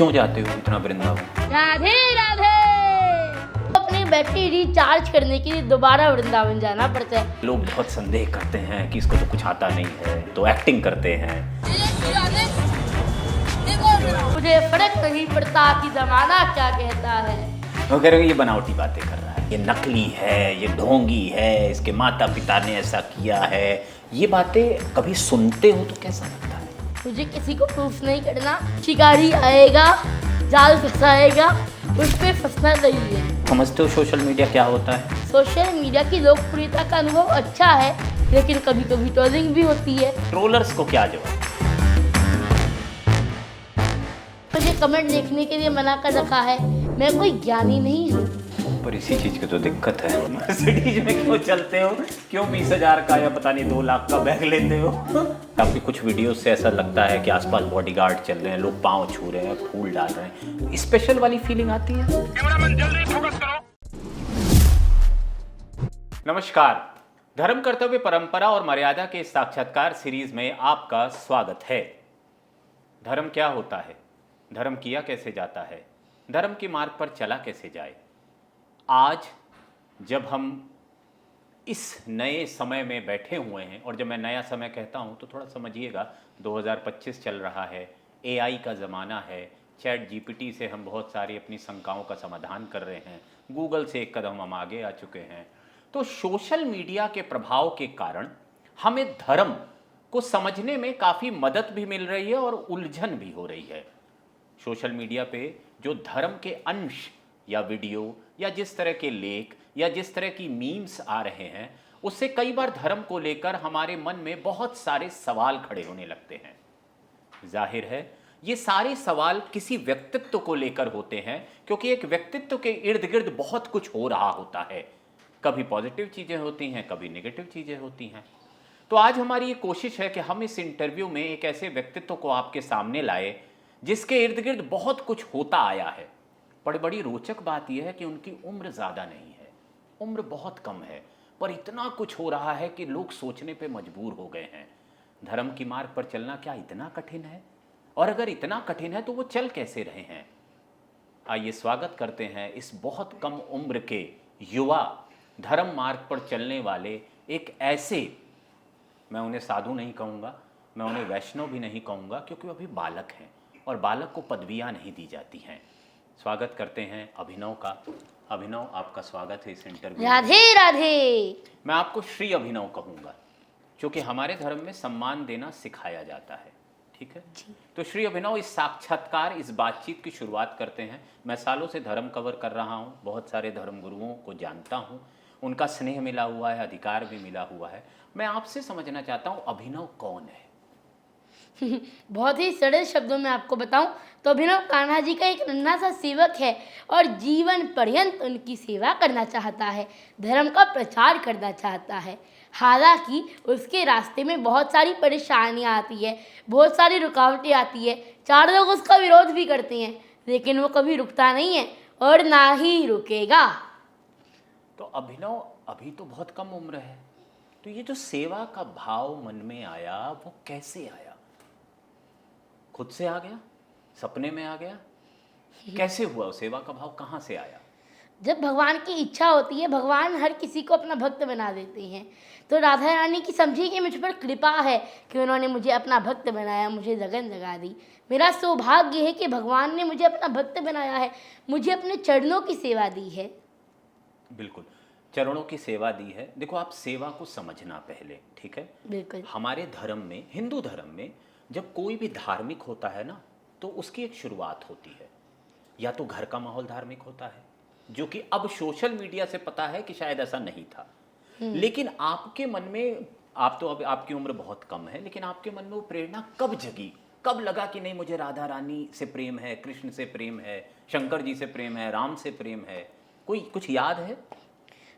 क्यों जाते हो इतना वृंदावन? राधे राधे। अपनी बैटरी रिचार्ज करने के लिए दोबारा वृंदावन जाना पड़ता है। लोग बहुत संदेह करते हैं कि इसको तो कुछ आता नहीं है, तो एक्टिंग करते हैं। मुझे फर्क नहीं पड़ता कि जमाना क्या कहता है। वो कह रहे हो ये बनावटी बातें कर रहा है, ये नकली है, ये ढोंगी है, इसके माता पिता ने ऐसा किया है। ये बातें कभी सुनते हो तो कैसा लगता है? मुझे किसी को प्रूफ नहीं करना। शिकारी आएगा, जाल फंसाएगा, उस पर फंसना नहीं है। समझते हो सोशल मीडिया क्या होता है? सोशल मीडिया की लोकप्रियता का अनुभव अच्छा है, लेकिन कभी कभी ट्रोलिंग भी होती है। ट्रोलर्स को क्या जवाब? मुझे कमेंट देखने के लिए मना कर रखा है। मैं कोई ज्ञानी नहीं हूँ। पर इसी चीज की तो दिक्कत है। मर्सिडीज में क्यों चलते हो? क्यों 20,000 का या पता नहीं 2 लाख का बैग लेते हो? आपकी कुछ वीडियो से ऐसा लगता है कि आसपास बॉडीगार्ड चल रहे हैं, लोग पांव छू रहे हैं, फूल डाल रहे हैं। स्पेशल वाली फीलिंग आती है? नमस्कार, धर्म कर्तव्य परंपरा और मर्यादा के इस साक्षात्कार सीरीज में आपका स्वागत है। धर्म क्या होता है? धर्म किया कैसे जाता है? धर्म के मार्ग पर चला कैसे जाए? आज जब हम इस नए समय में बैठे हुए हैं, और जब मैं नया समय कहता हूं तो थोड़ा समझिएगा, 2025 चल रहा है, एआई का ज़माना है, चैट जीपीटी से हम बहुत सारी अपनी शंकाओं का समाधान कर रहे हैं, गूगल से एक कदम हम आगे आ चुके हैं। तो सोशल मीडिया के प्रभाव के कारण हमें धर्म को समझने में काफ़ी मदद भी मिल रही है और उलझन भी हो रही है। सोशल मीडिया पे जो धर्म के अंश या वीडियो या जिस तरह के लेख या जिस तरह की मीम्स आ रहे हैं, उससे कई बार धर्म को लेकर हमारे मन में बहुत सारे सवाल खड़े होने लगते हैं। जाहिर है ये सारे सवाल किसी व्यक्तित्व को लेकर होते हैं, क्योंकि एक व्यक्तित्व के इर्द गिर्द बहुत कुछ हो रहा होता है। कभी पॉजिटिव चीज़ें होती हैं, कभी नेगेटिव चीज़ें होती हैं। तो आज हमारी ये कोशिश है कि हम इस इंटरव्यू में एक ऐसे व्यक्तित्व को आपके सामने लाए जिसके इर्द गिर्द बहुत कुछ होता आया है। पर बड़ी रोचक बात यह है कि उनकी उम्र ज़्यादा नहीं है, उम्र बहुत कम है, पर इतना कुछ हो रहा है कि लोग सोचने पे मजबूर हो गए हैं। धर्म की मार्ग पर चलना क्या इतना कठिन है? और अगर इतना कठिन है तो वो चल कैसे रहे हैं? आइए स्वागत करते हैं इस बहुत कम उम्र के युवा धर्म मार्ग पर चलने वाले एक ऐसे, मैं उन्हें साधु नहीं कहूँगा, मैं उन्हें वैष्णव भी नहीं कहूँगा, क्योंकि वो अभी बालक हैं और बालक को पदवियाँ नहीं दी जाती हैं। स्वागत करते हैं अभिनव का। अभिनव, आपका स्वागत है इस इंटरव्यू में। राधे राधे। मैं आपको श्री अभिनव कहूँगा, क्योंकि हमारे धर्म में सम्मान देना सिखाया जाता है। ठीक है? तो श्री अभिनव, इस साक्षात्कार, इस बातचीत की शुरुआत करते हैं। मैं सालों से धर्म कवर कर रहा हूँ, बहुत सारे धर्म गुरुओं को जानता हूँ, उनका स्नेह मिला हुआ है, अधिकार भी मिला हुआ है। मैं आपसे समझना चाहता हूँ, अभिनव कौन है? बहुत ही सरल शब्दों में आपको बताऊं तो अभिनव कान्हा जी का एक नन्हा सा सेवक है और जीवन पर्यंत उनकी सेवा करना चाहता है, धर्म का प्रचार करना चाहता है। हालांकि उसके रास्ते में बहुत सारी परेशानियां आती है, बहुत सारी रुकावटें आती है, 4 लोग उसका विरोध भी करते हैं, लेकिन वो कभी रुकता नहीं है और ना ही रुकेगा। तो अभिनव, अभी तो बहुत कम उम्र है, तो ये जो सेवा का भाव मन में आया वो कैसे आया? खुद से आ गया? सपने में आ गया? कैसे हुआ? वो सेवा का भाव कहाँ से आया? जब भगवान की इच्छा होती है, भगवान हर किसी को अपना भक्त बना देते हैं। तो राधा रानी की समझिए कि मुझ पर कृपा है कि उन्होंने मुझे अपना भक्त बनाया, मुझे लगन लगा दी। मेरा सौभाग्य है कि भगवान ने मुझे अपना भक्त बनाया है, मुझे अपने चरणों की सेवा दी है। बिल्कुल, चरणों की सेवा दी है। देखो, आप सेवा को समझना पहले, ठीक है? बिल्कुल। हमारे धर्म में, हिंदू धर्म में, जब कोई भी धार्मिक होता है ना, तो उसकी एक शुरुआत होती है। या तो घर का माहौल धार्मिक होता है, जो कि अब सोशल मीडिया से पता है कि शायद ऐसा नहीं था, लेकिन आपके मन में, आप तो अब, आपकी उम्र बहुत कम है, लेकिन आपके मन में वो प्रेरणा कब जगी? कब लगा कि नहीं, मुझे राधा रानी से प्रेम है, कृष्ण से प्रेम है, शंकर जी से प्रेम है, राम से प्रेम है? कोई कुछ याद है?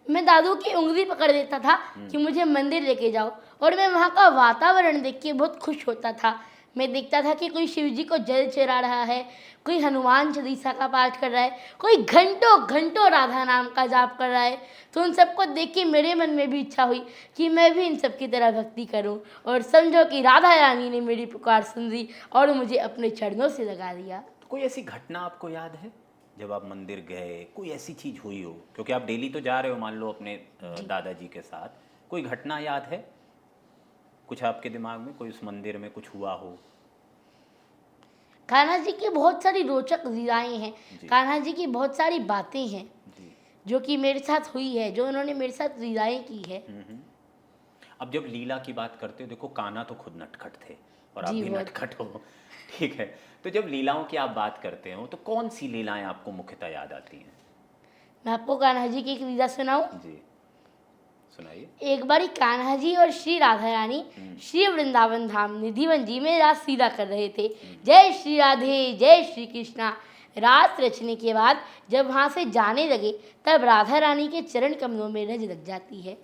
मैं दादू की उंगली पकड़ देता था कि मुझे मंदिर लेके जाओ, और मैं वहाँ का वातावरण देख के बहुत खुश होता था। मैं देखता था कि कोई शिव जी को जल चढ़ा रहा है, कोई हनुमान चालीसा का पाठ कर रहा है, कोई घंटों घंटों राधा नाम का जाप कर रहा है। तो उन सबको देख के मेरे मन में भी इच्छा हुई कि मैं भी इन सब की तरह भक्ति करूं, और समझो कि राधा रानी ने मेरी पुकार सुन ली और मुझे अपने चरणों से लगा दिया। कोई ऐसी घटना आपको याद है जब आप मंदिर गए, कोई ऐसी चीज़ हुई हो? क्योंकि आप डेली तो जा रहे हो मान लो अपने दादाजी के साथ, कोई घटना याद है कुछ आपके दिमाग में, कोई उस मंदिर में कुछ हुआ हो? कान्हा जी की बहुत सारी रोचक लीलाएं हैं, जी। कान्हा जी की बहुत सारी बातें हैं जी। जो कि मेरे साथ हुई है, जो उन्होंने मेरे साथ लीलाएं की है। हम्म। अब जब लीला की बात करते हो, देखो कान्हा तो खुद नटखट थे और आप जी भी बहुत। नटखट हो, ठीक है। तो जब लीलाओं की आप बात करते हो तो कौन सी लीलाएं आपको मुख्यतः याद आती हैं? मैं आपको कान्हा जी की एक लीला सुनाऊं। जी, सुनाइए। एक बारी कान्हा जी और श्री राधा रानी श्री वृंदावन धाम निधिवन जी में रास लीला कर रहे थे। जय श्री राधे, जय श्री कृष्णा। रास रचने के बाद जब वहाँ से जाने लगे तब राधा रानी के चरण कमलों में रज लग जाती है।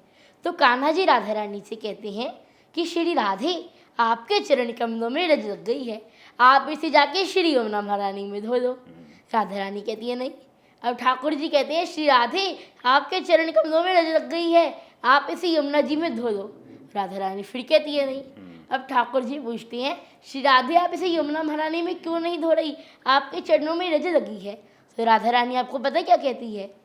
तो कान्हा जी राधा रानी से कहते हैं कि श्री राधे, आपके चरण कमलों में रज लग गई है, आप इसे जाके श्री यमुना महारानी में धो दो। राधा रानी कहती है नहीं। अब ठाकुर जी कहते हैं श्री राधे, आपके चरण कमलों में रज लग गई है, आप इसे यमुना जी में धो दो। राधा रानी फिर कहती है नहीं। अब ठाकुर जी पूछते हैं श्री राधे, आप इसे यमुना महारानी में क्यों नहीं धो रही, आपके चरणों में रज लगी है। तो राधा रानी आपको पता क्या कहती है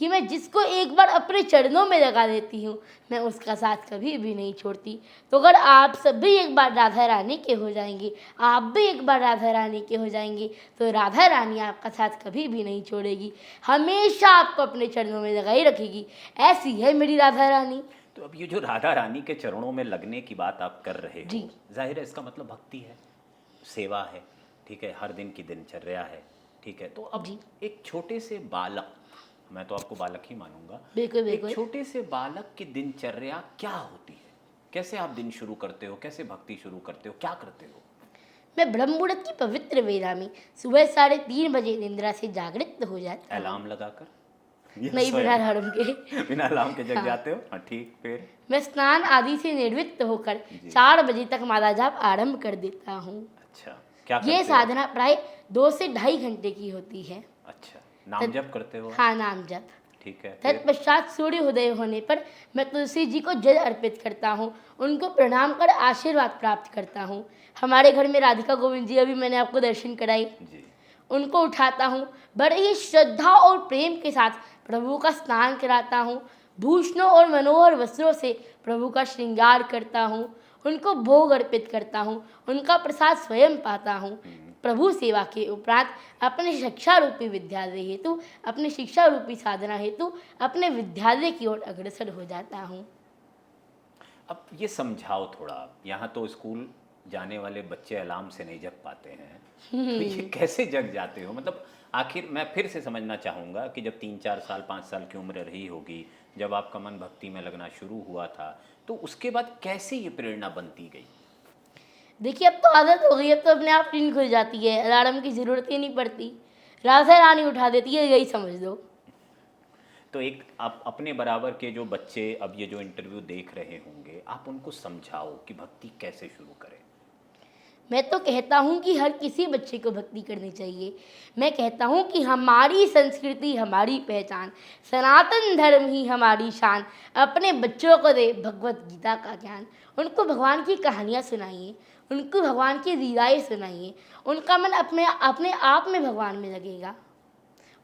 कि मैं जिसको एक बार अपने चरणों में लगा देती हूँ मैं उसका साथ कभी भी नहीं छोड़ती। तो अगर आप सब भी एक बार राधा रानी के हो जाएंगे, आप भी एक बार राधा रानी के हो जाएंगे, तो राधा रानी आपका साथ कभी भी नहीं छोड़ेगी, हमेशा आपको अपने चरणों में लगाई रखेगी। ऐसी है मेरी राधा रानी। तो अब ये जो राधा रानी के चरणों में लगने की बात आप कर रहे जी। हो, जाहिर है इसका मतलब भक्ति है, सेवा है, ठीक है, हर दिन की दिनचर्या है, ठीक है। तो अब जी। एक छोटे से बालक, मैं तो आपको बालक ही मानूंगा, बिल्कुल एक बिल्कुल। छोटे से बालक की दिनचर्या क्या होती है? कैसे आप दिन शुरू करते हो, कैसे भक्ति शुरू करते हो, क्या करते हो? मैं ब्रह्म मुहूर्त की पवित्र वेला में सुबह 3:30 बजे निंद्रा से जागृत हो जाता हूँ। अलार्म लगाकर या नहीं, स्वयं? बिना अलार्म के। बिना अलार्म के जग हाँ। जाते हो? हाँ, ठीक। फिर मैं स्नान आदि से निवृत्त होकर जी। 4 बजे तक माला जाप आरंभ कर देता हूँ। अच्छा, क्या करते ये हो? साधना प्राय 2 से 2.5 घंटे की होती है। अच्छा, नाम जप करते हो आप? हाँ, नाम जप। ठीक है। फिर तत्पश्चात सूर्योदय होने पर मैं तुलसी जी को जल अर्पित करता हूँ, उनको प्रणाम कर आशीर्वाद प्राप्त करता हूँ। हमारे घर में राधिका गोविंद जी अभी मैंने आपको दर्शन कराई, जी। उनको उठाता हूँ, बड़े ही श्रद्धा और प्रेम के साथ प्रभु का स्नान कराता हूँ, भूषणों और मनोहर वस्त्रों से प्रभु का श्रृंगार करता हूँ, उनको भोग अर्पित करता हूँ, उनका प्रसाद स्वयं पाता हूँ। प्रभु सेवा के उपरांत अपने शिक्षा रूपी विद्यालय हेतु, अपने शिक्षा रूपी साधना हेतु अपने विद्यालय की ओर अग्रसर हो जाता हूँ। अब ये समझाओ थोड़ा, यहाँ तो स्कूल जाने वाले बच्चे अलार्म से नहीं जग पाते हैं, तो ये कैसे जग जाते हो? मतलब आखिर मैं फिर से समझना चाहूँगा कि जब 3-4 साल 5 साल की उम्र रही होगी, जब आपका मन भक्ति में लगना शुरू हुआ था, तो उसके बाद कैसे ये प्रेरणा बनती गई? देखिए, अब तो आदत हो गई, अब तो अपने आप नींद खुल जाती है, अलार्म की ज़रूरत ही नहीं पड़ती, राधा रानी उठा देती है, यही समझ लो। तो एक आप अपने बराबर के जो बच्चे अब ये जो इंटरव्यू देख रहे होंगे, आप उनको समझाओ कि भक्ति कैसे शुरू करें। मैं तो कहता हूँ कि हर किसी बच्चे को भक्ति करनी चाहिए। मैं कहता हूँ कि हमारी संस्कृति हमारी पहचान, सनातन धर्म ही हमारी शान। अपने बच्चों को दे भगवत गीता का ज्ञान, उनको भगवान की कहानियाँ सुनाइए, उनको भगवान की लीलाएँ सुनाइए, उनका मन अपने आप में भगवान में लगेगा।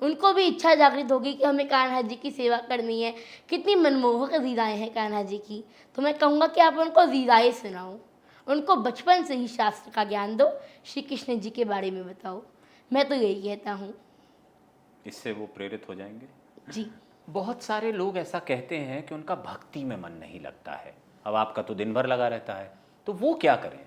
उनको भी इच्छा जागृत होगी कि हमें कान्हा जी की सेवा करनी है। कितनी मनमोहक लीलाएँ हैं कान्हा जी की। तो मैं कहूँगा कि आप उनको लीलाएँ सुनाओ, उनको बचपन से ही शास्त्र का ज्ञान दो, श्री कृष्ण जी के बारे में बताओ। मैं तो यही कहता हूँ। इससे वो प्रेरित हो जाएंगे। जी। बहुत सारे लोग ऐसा कहते हैं कि उनका भक्ति में मन नहीं लगता है। अब आपका तो दिन भर लगा रहता है, तो वो क्या करें?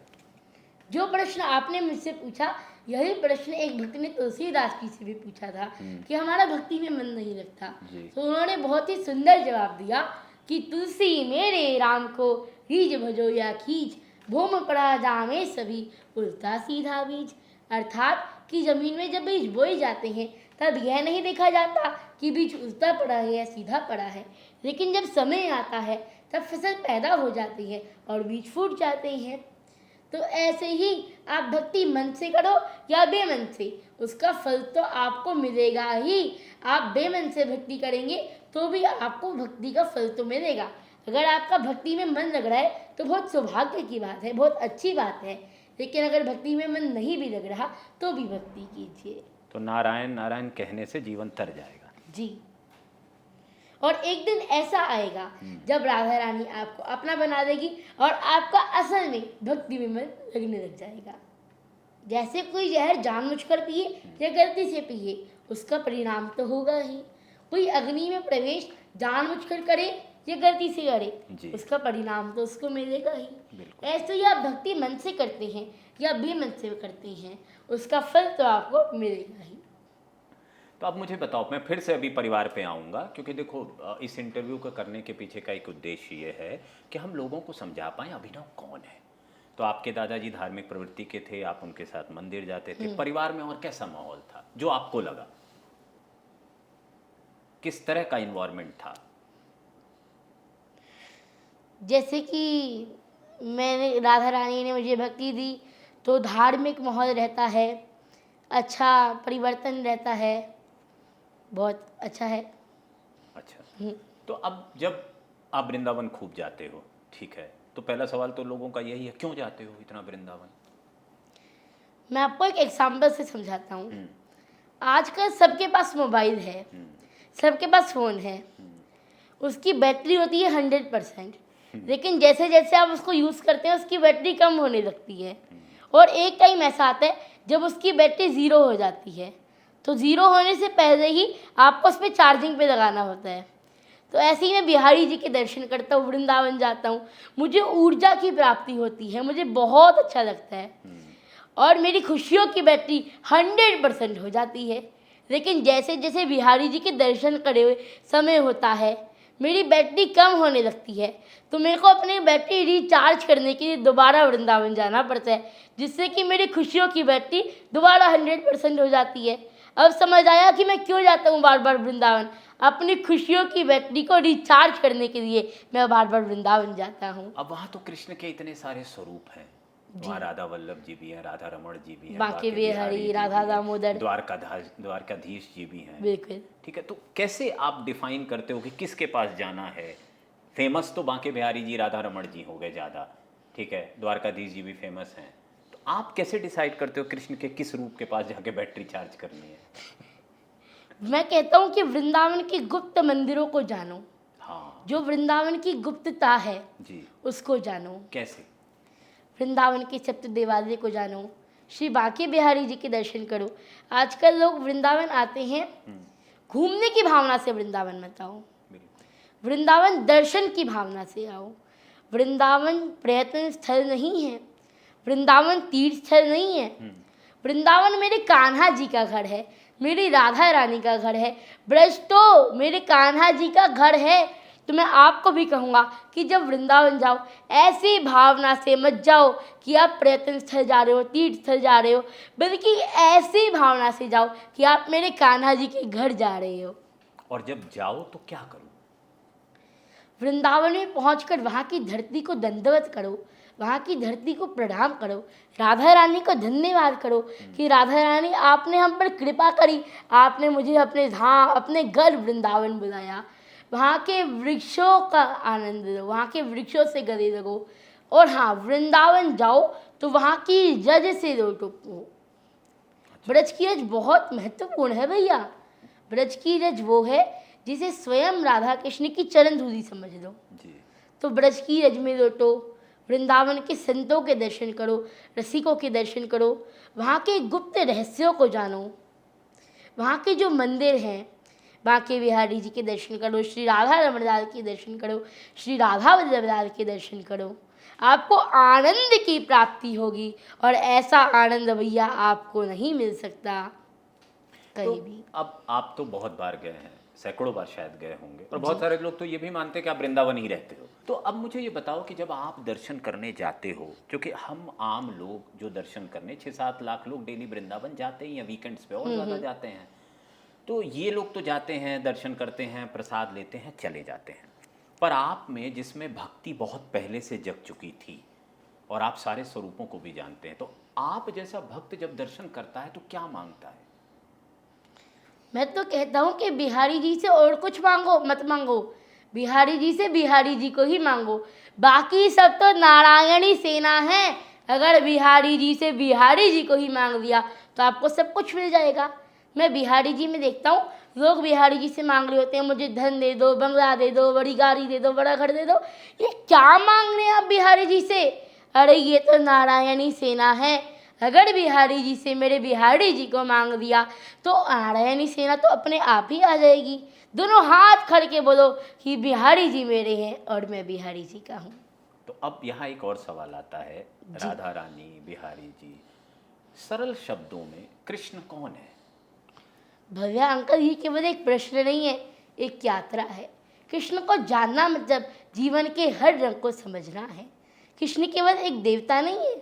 जो प्रश्न आपने मुझसे पूछा, यही प्रश्न एक भक्त ने तुलसीदास जी से भी पूछा था कि हमारा भक्ति में मन नहीं लगता। जी। तो उन्होंने बहुत ही सुंदर जवाब दिया कि तुलसी मेरे राम को रीज भजो या खींच, भूम पड़ा जामे सभी उल्टा सीधा बीज। अर्थात कि जमीन में जब बीज बोए जाते हैं तब यह नहीं देखा जाता कि बीज उल्टा पड़ा है या सीधा पड़ा है, लेकिन जब समय आता है तब फसल पैदा हो जाती है और बीज फूट जाते हैं। तो ऐसे ही आप भक्ति मन से करो या बेमन से, उसका फल तो आपको मिलेगा ही। आप बेमन से भक्ति करेंगे तो भी आपको भक्ति का फल तो मिलेगा। अगर आपका भक्ति में मन लग रहा है तो बहुत सौभाग्य की बात है, बहुत अच्छी बात है। लेकिन अगर भक्ति में मन नहीं भी लग रहा तो भी भक्ति कीजिए। तो नारायण नारायण कहने से जीवन तर जाएगा। जी। और एक दिन ऐसा आएगा जब राधा रानी आपको अपना बना देगी और आपका असल में भक्ति में मन लगने लग जाएगा। जैसे कोई जहर जानबूझकर पिए या गलती से पिए, उसका परिणाम तो होगा ही। कोई अग्नि में प्रवेश जानबूझकर करे या गलती से करे, जी। उसका परिणाम तो उसको मिलेगा ही। बिल्कुल। ऐसे ही आप भक्ति मन से करते हैं या बेमन से करते हैं, उसका फल तो आपको मिलेगा ही। तो अब मुझे बताओ, मैं फिर से अभी परिवार पे आऊँगा, क्योंकि देखो इस इंटरव्यू को करने के पीछे का एक उद्देश्य ये है कि हम लोगों को समझा पाएँ अभिनव कौन है। तो आपके दादाजी धार्मिक प्रवृत्ति के थे, आप उनके साथ मंदिर जाते थे, परिवार में और कैसा माहौल था जो आपको लगा, किस तरह का इन्वायरमेंट था? जैसे कि मैंने राधा रानी ने मुझे भक्ति दी तो धार्मिक माहौल रहता है, अच्छा परिवर्तन रहता है, बहुत अच्छा है। अच्छा, तो अब जब आप वृंदावन खूब जाते हो, ठीक है, तो पहला सवाल तो लोगों का यही है, क्यों जाते हो इतना वृंदावन? मैं आपको एक एग्जाम्पल से समझाता हूँ। आजकल सबके पास मोबाइल है, सबके पास फ़ोन है, उसकी बैटरी होती है 100%, लेकिन जैसे जैसे आप उसको यूज़ करते हैं उसकी बैटरी कम होने लगती है और एक टाइम ऐसा आता है जब उसकी बैटरी ज़ीरो हो जाती है। तो ज़ीरो होने से पहले ही आपको उस पर चार्जिंग पे लगाना होता है। तो ऐसे ही मैं बिहारी जी के दर्शन करता हूँ, वृंदावन जाता हूँ, मुझे ऊर्जा की प्राप्ति होती है, मुझे बहुत अच्छा लगता है और मेरी खुशियों की बैटरी 100% हो जाती है। लेकिन जैसे जैसे बिहारी जी के दर्शन करे हुए समय होता है मेरी बैटरी कम होने लगती है, तो मेरे को अपनी बैटरी रिचार्ज करने के लिए दोबारा वृंदावन जाना पड़ता है, जिससे कि मेरी खुशियों की बैटरी दोबारा 100% हो जाती है। अब समझ आया कि मैं क्यों जाता हूँ बार बार वृंदावन, अपनी खुशियों की बैटरी को रिचार्ज करने के लिए मैं बार बार वृंदावन जाता हूँ। अब वहाँ तो कृष्ण के इतने सारे स्वरूप हैं, वहाँ राधा वल्लभ जी भी हैं, राधा रमण जी भी हैं, बांके बिहारी, राधा दामोदर, द्वारकाधीश जी भी हैं। बिल्कुल। ठीक है, तो कैसे आप डिफाइन करते हो कि किसके पास जाना है? फेमस तो बांके बिहारी जी, राधा रमण जी हो गए ज़्यादा, ठीक है, द्वारकाधीश जी भी फेमस हैं, तो आप कैसे डिसाइड करते हो कृष्ण के किस रूप के पास जाके बैटरी चार्ज करनी है? मैं कहता हूँ कि वृंदावन के गुप्त मंदिरों को जानो। हाँ जो वृंदावन की गुप्तता है जी, उसको जानो। कैसे? वृंदावन के सप्त देवालय को जानो, श्री बांके बिहारी जी के दर्शन करो। आजकल लोग वृंदावन आते हैं घूमने की भावना से, वृंदावन मत आओ, वृंदावन दर्शन की भावना से आओ। वृंदावन पर्यटन स्थल नहीं है, वृंदावन तीर्थ स्थल नहीं है। वृंदावन मेरे कान्हा जी का घर है, मेरी राधा रानी का घर है, ब्रज तो मेरे कान्हा जी का घर है। तो मैं आपको भी कहूँगा कि जब वृंदावन जाओ ऐसी भावना से मत जाओ कि आप पर्यटन स्थल जा रहे हो, तीर्थ स्थल जा रहे हो, बल्कि ऐसी भावना से जाओ कि आप मेरे कान्हा जी के घर जा रहे हो। और जब जाओ तो क्या करो? वृंदावन में पहुंचकर वहाँ की धरती को दंडवत करो, वहाँ की धरती को प्रणाम करो, राधा रानी को धन्यवाद करो कि राधा रानी आपने हम पर कृपा करी, आपने मुझे अपने धाम, अपने घर वृंदावन बुलाया। वहाँ के वृक्षों का आनंद लो, वहाँ के वृक्षों से गले लगो। और हाँ, वृंदावन जाओ तो वहाँ की रज से लौटो। ब्रज की रज बहुत महत्वपूर्ण है भैया। ब्रज की रज वो है जिसे स्वयं राधा कृष्ण की चरण धूलि समझ लो जी। तो ब्रज की रज में लौटो, वृंदावन के संतों के दर्शन करो, रसिकों के दर्शन करो, वहाँ के गुप्त रहस्यों को जानो। वहाँ के जो मंदिर हैं, बांके बिहारी जी के दर्शन करो, श्री राधा रमण लाल के दर्शन करो, श्री राधा वल्लभ लाल के दर्शन करो, आपको आनंद की प्राप्ति होगी। और ऐसा आनंद भैया आपको नहीं मिल सकता कहीं भी। अब आप तो बहुत बार गए हैं, सैकड़ों बार शायद गए होंगे, और बहुत सारे लोग तो ये भी मानते हैं कि आप वृंदावन ही रहते हो। तो अब मुझे ये बताओ कि जब आप दर्शन करने जाते हो, क्योंकि हम आम लोग जो दर्शन करने 6-7 लाख लोग डेली वृंदावन जाते ही हैं, वीकेंड्स पे और ज़्यादा जाते हैं, तो ये लोग तो जाते हैं, दर्शन करते हैं, प्रसाद लेते हैं, चले जाते हैं। पर आप में जिसमें भक्ति बहुत पहले से जग चुकी थी और आप सारे स्वरूपों को भी जानते हैं, तो आप जैसा भक्त जब दर्शन करता है तो क्या मांगता है? मैं तो कहता हूँ कि बिहारी जी से और कुछ मांगो मत मांगो, बिहारी जी से बिहारी जी को ही मांगो। बाकी सब तो नारायणी सेना है, अगर बिहारी जी से बिहारी जी को ही मांग लिया तो आपको सब कुछ मिल जाएगा। मैं बिहारी जी में देखता हूँ लोग बिहारी जी से मांग रहे होते हैं, मुझे धन दे दो, बंगला दे दो, बड़ी गाड़ी दे दो, बड़ा घर दे दो। ये क्या मांग रहे हैं आप बिहारी जी से? अरे ये तो नारायणी सेना है। अगर बिहारी जी से मेरे बिहारी जी को मांग दिया तो नारायणी सेना तो अपने आप ही आ जाएगी। दोनों हाथ खड़ के बोलो कि बिहारी जी मेरे हैं और मैं बिहारी जी का हूँ। तो अब यहाँ एक और सवाल आता है, जी। राधा रानी, बिहारी जी, सरल शब्दों में कृष्ण कौन है? भव्या अंकल, ये केवल एक प्रश्न नहीं है, एक यात्रा है। कृष्ण को जानना मतलब जीवन के हर रंग को समझना है। कृष्ण केवल एक देवता नहीं है,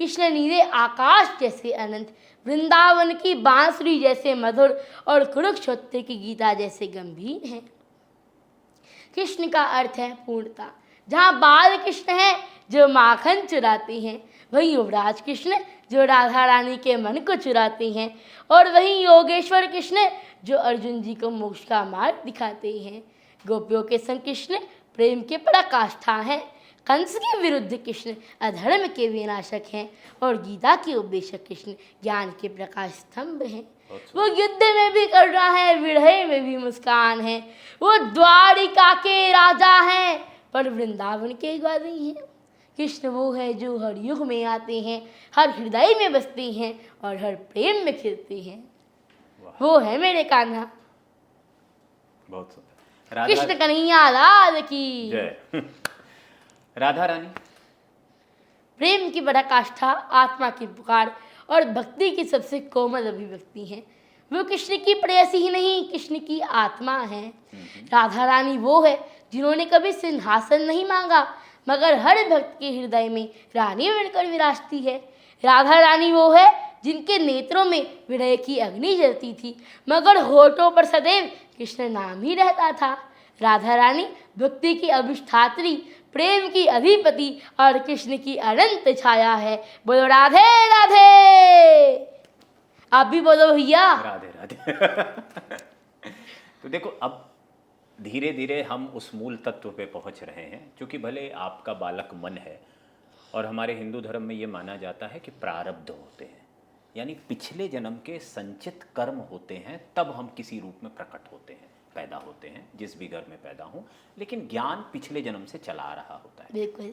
कृष्ण नीले आकाश जैसे अनंत, वृंदावन की बांसुरी जैसे मधुर और कुरुक्षेत्र की गीता जैसे गंभीर है। कृष्ण का अर्थ है पूर्णता। जहाँ बाल कृष्ण है जो माखन चुराते हैं, वहीं युवराज कृष्ण जो राधा रानी के मन को चुराते हैं, और वहीं योगेश्वर कृष्ण जो अर्जुन जी को मोक्ष का मार्ग दिखाते हैं। गोपियों के संग कृष्ण प्रेम के पराकाष्ठा हैं। कंस के विरुद्ध कृष्ण अधर्म के विनाशक हैं, और गीता के उपदेशक कृष्ण ज्ञान के प्रकाश स्तंभ हैं। वो युद्ध में भी करुणा है, विरह में भी मुस्कान है। वो द्वारिका के राजा हैं पर वृंदावन के ग्वाली हैं। कृष्ण वो है जो हर युग में आते हैं, हर हृदय में बसते हैं और हर प्रेम में खिलते हैं। वाह, वो है मेरे कान्हा। बहुत सुंदर। राधा कृष्ण कन्हैया लाल की जय। राधा रानी, प्रेम की पराकाष्ठा, आत्मा की पुकार और भक्ति की सबसे कोमल अभिव्यक्ति है। वो कृष्ण की प्रेयसी ही नहीं, कृष्ण की आत्मा है। राधा रानी वो है जिन्होंने कभी सिंहासन नहीं मांगा, मगर हर भक्त के हृदय में रानी बनकर विराजती है। राधा रानी वो है जिनके नेत्रों में विरह की अग्नि जलती थी, मगर होठों पर सदैव कृष्ण नाम ही रहता था। राधा रानी भक्ति की अभिष्ठात्री, प्रेम की अधिपति और कृष्ण की अनंत छाया है। बोलो राधे राधे। आप भी बोलो भैया। राधे राधे। तो देखो, अब धीरे धीरे हम उस मूल तत्व पे पहुंच रहे हैं, क्योंकि भले आपका बालक मन है, और हमारे हिंदू धर्म में ये माना जाता है कि प्रारब्ध होते हैं, यानी पिछले जन्म के संचित कर्म होते हैं, तब हम किसी रूप में प्रकट होते हैं, पैदा होते हैं, जिस भी घर में पैदा हों, लेकिन ज्ञान पिछले जन्म से चला आ रहा होता है। बिल्कुल।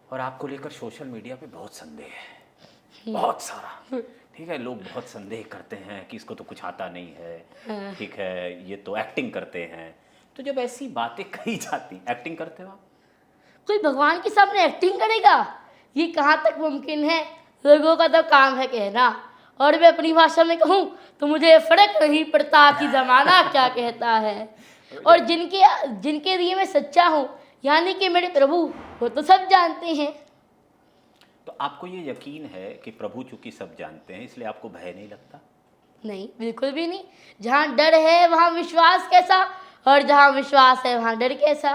और आपको लेकर सोशल मीडिया पे बहुत संदेह है, बहुत सारा। ठीक है, लोग बहुत संदेह करते हैं कि इसको तो कुछ आता नहीं है, ठीक है, ये तो एक्टिंग करते हैं। तो जब ऐसी बातें कही जाती, एक्टिंग करते हो आप? कोई भगवान के सामने एक्टिंग करेगा? ये कहाँ तक मुमकिन है? लोगों का तो काम है कहना, और मैं अपनी भाषा में कहूँ तो मुझे फर्क नहीं पड़ता कि ज़माना क्या कहता है। और जिनके लिए मैं सच्चा हूँ, यानी कि मेरे प्रभु, वो तो सब जानते हैं। तो आपको ये यकीन है कि प्रभु चूंकि सब जानते हैं, इसलिए आपको भय नहीं लगता? नहीं, बिल्कुल भी नहीं। जहाँ डर है वहाँ विश्वास कैसा, और जहाँ विश्वास है वहाँ डर कैसा।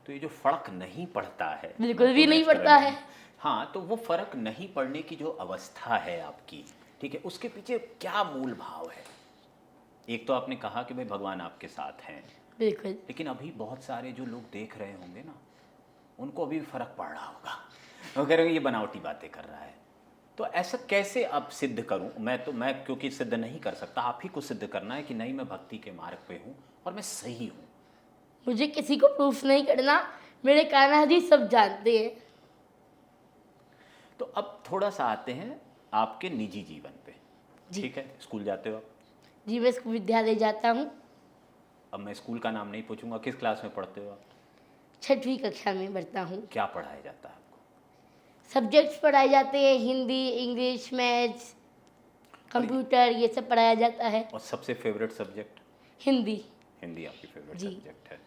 तो ये जो फर्क नहीं पड़ता है, बिल्कुल मैं भी तो नहीं नेक्स्ट पड़ता लेवल है। हाँ, तो वो फर्क नहीं पड़ने की जो अवस्था है आपकी, ठीक है, उसके पीछे क्या मूल भाव है? एक तो आपने कहा कि भाई भगवान आपके साथ हैं, बिल्कुल। लेकिन अभी बहुत सारे जो लोग देख रहे होंगे ना, उनको अभी भी फर्क पड़ रहा होगा। वो कह रहे होंगे ये बनावटी बातें कर रहा है। तो ऐसा कैसे अब सिद्ध करूं? मैं क्योंकि सिद्ध नहीं कर सकता, आप ही को सिद्ध करना है कि नहीं, मैं भक्ति के मार्ग पे हूं और मैं सही हूं। मुझे किसी को प्रूफ नहीं करना, मेरे कान्हा जी सब जानते हैं। तो अब थोड़ा सा आते हैं आपके निजी जीवन पे। जी। ठीक है, स्कूल जाते हो आप? जी, मैं विद्यालय जाता हूँ। अब मैं स्कूल का नाम नहीं पूछूंगा, किस क्लास में पढ़ते हो आप? 6वीं कक्षा में पढ़ता हूँ। क्या पढ़ाया जाता है आपको? सब्जेक्ट्स पढ़ाए जाते हैं, हिंदी, इंग्लिश, मैथ्स, कंप्यूटर, ये सब पढ़ाया जाता है। और सबसे फेवरेट सब्जेक्ट? हिंदी। हिंदी आपकी फेवरेट जी। सब्जेक्ट है।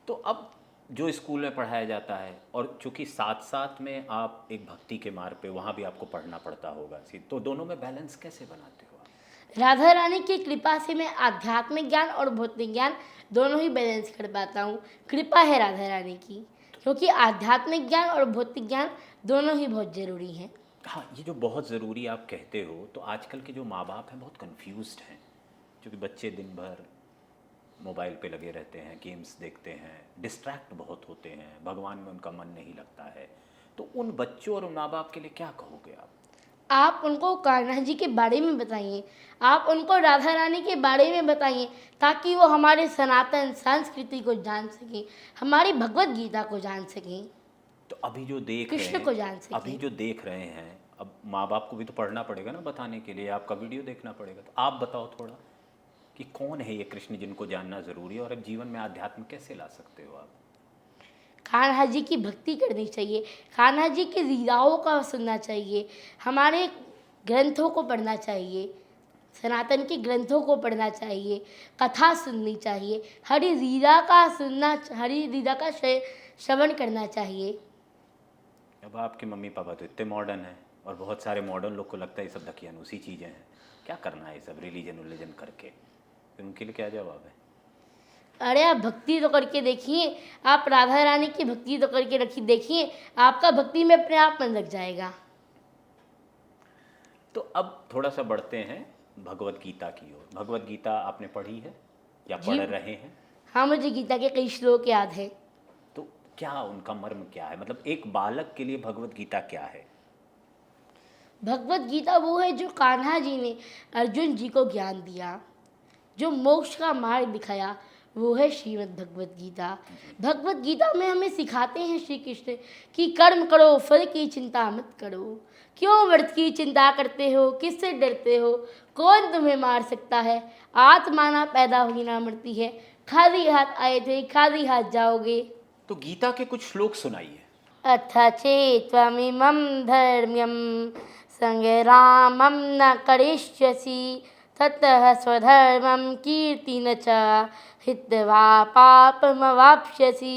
तो अब जो स्कूल में पढ़ाया जाता है, और चूंकि साथ साथ में आप एक भक्ति के मार्ग पे, वहाँ भी आपको पढ़ना पड़ता होगा, तो दोनों में बैलेंस कैसे बनाते हो आप? राधा रानी की कृपा से मैं आध्यात्मिक ज्ञान और भौतिक ज्ञान दोनों ही बैलेंस कर पाता हूँ। कृपा है राधा रानी की, क्योंकि आध्यात्मिक ज्ञान और भौतिक ज्ञान दोनों ही बहुत ज़रूरी हैं। हाँ, ये जो बहुत ज़रूरी आप कहते हो, तो आजकल के जो माँ बाप हैं बहुत कंफ्यूज्ड हैं, क्योंकि बच्चे दिन भर मोबाइल पे लगे रहते हैं, गेम्स देखते हैं, डिस्ट्रैक्ट बहुत होते हैं, भगवान में उनका मन नहीं लगता है। तो उन बच्चों और उन माँ बाप के लिए क्या कहोगे आप? आप उनको कान्हा जी के बारे में बताइए, आप उनको राधा रानी के बारे में बताइए, ताकि वो हमारे सनातन संस्कृति को जान सकें, हमारी भगवत गीता को जान सकें, तो अभी जो देख रहे कृष्ण को जान हैं, सकें। अभी जो देख रहे हैं, अब माँ बाप को भी तो पढ़ना पड़ेगा ना बताने के लिए, आपका वीडियो देखना पड़ेगा। तो आप बताओ थोड़ा कि कौन है ये कृष्ण जिनको जानना ज़रूरी है, और अब जीवन में आध्यात्म कैसे ला सकते हो आप? कान्हा जी की भक्ति करनी चाहिए, कान्हा जी की लीलाओं का सुनना चाहिए, हमारे ग्रंथों को पढ़ना चाहिए, सनातन के ग्रंथों को पढ़ना चाहिए, कथा सुननी चाहिए, हरि लीला का सुनना, हरि लीला का श्रवण करना चाहिए। अब आपके मम्मी पापा तो इतने मॉडर्न हैं, और बहुत सारे मॉडर्न लोग को लगता है ये सब दकियानूसी चीज़ें हैं, क्या करना है ये सब रिलीजन करके, फिर उनके लिए क्या जवाब है? अरे आप भक्ति तो करके देखिए, आप राधा रानी की भक्ति तो करके रखी देखिए, आपका भक्ति में अपने आप मन लग जाएगा। तो अब थोड़ा सा बढ़ते हैं भगवत गीता की ओर। भगवत गीता आपने पढ़ी है या जी। पढ़ रहे हैं? हाँ, मुझे गीता के कई श्लोक याद है। तो क्या उनका मर्म क्या है, मतलब एक बालक के लिए भगवत गीता क्या है? भगवत गीता वो है जो कान्हा जी ने अर्जुन जी को ज्ञान दिया, जो मोक्ष का मार्ग दिखाया, वो है श्रीमद् भगवत गीता। भगवत गीता में हमें सिखाते हैं श्री कृष्ण कि कर्म करो, फल की चिंता मत करो, क्यों व्यर्थ की चिंता करते हो, किससे डरते हो, कौन तुम्हें मार सकता है, आत्मा ना पैदा हुई ना मरती है, खाली हाथ आए थे खाली हाथ जाओगे। तो गीता के कुछ श्लोक सुनाइए। अथ चेत्त्वमिमं धर्म्यं संग्रामं न करिष्यसि, ततः स्वधर्मं कीर्तिं च हित्वा पापमवाप्स्यसि।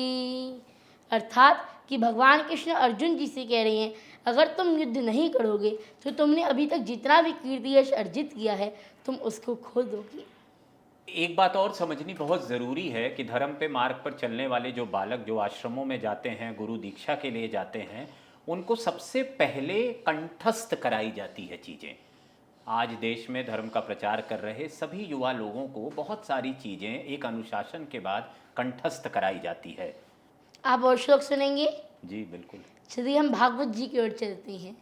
अर्थात कि भगवान कृष्ण अर्जुन जी से कह रहे हैं, अगर तुम युद्ध नहीं करोगे तो तुमने अभी तक जितना भी कीर्ति यश अर्जित किया है तुम उसको खो दोगे। एक बात और समझनी बहुत ज़रूरी है कि धर्म पे मार्ग पर चलने वाले जो बालक जो आश्रमों में जाते हैं, गुरु दीक्षा के लिए जाते हैं, उनको सबसे पहले कंठस्थ कराई जाती है चीज़ें। आज देश में धर्म का प्रचार कर रहे सभी युवा लोगों को बहुत सारी चीज़ें एक अनुशासन के बाद कंठस्थ कराई जाती है। आप और श्लोक सुनेंगे? जी बिल्कुल। चलिए हम भागवत जी की ओर चलते हैं।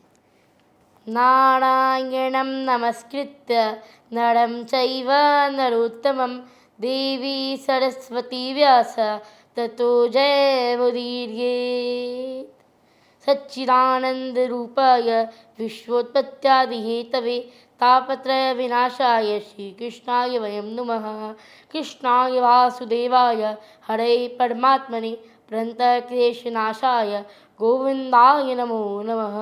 नारायणं नमस्कृत्य नरं चैव नरोत्तमं देवी सरस्वती व्यास ततो जयमुदीरयेत्। सच्चिदानन्दरूपाय विश्वोत्पत्त्यादिहेतवे तापत्रयविनाशाय श्रीकृष्णाय वयं नुमः। कृष्णाय वासुदेवाय हरे परमात्मने प्रणतक्लेशनाशाय गोविंदाय नमो नमः।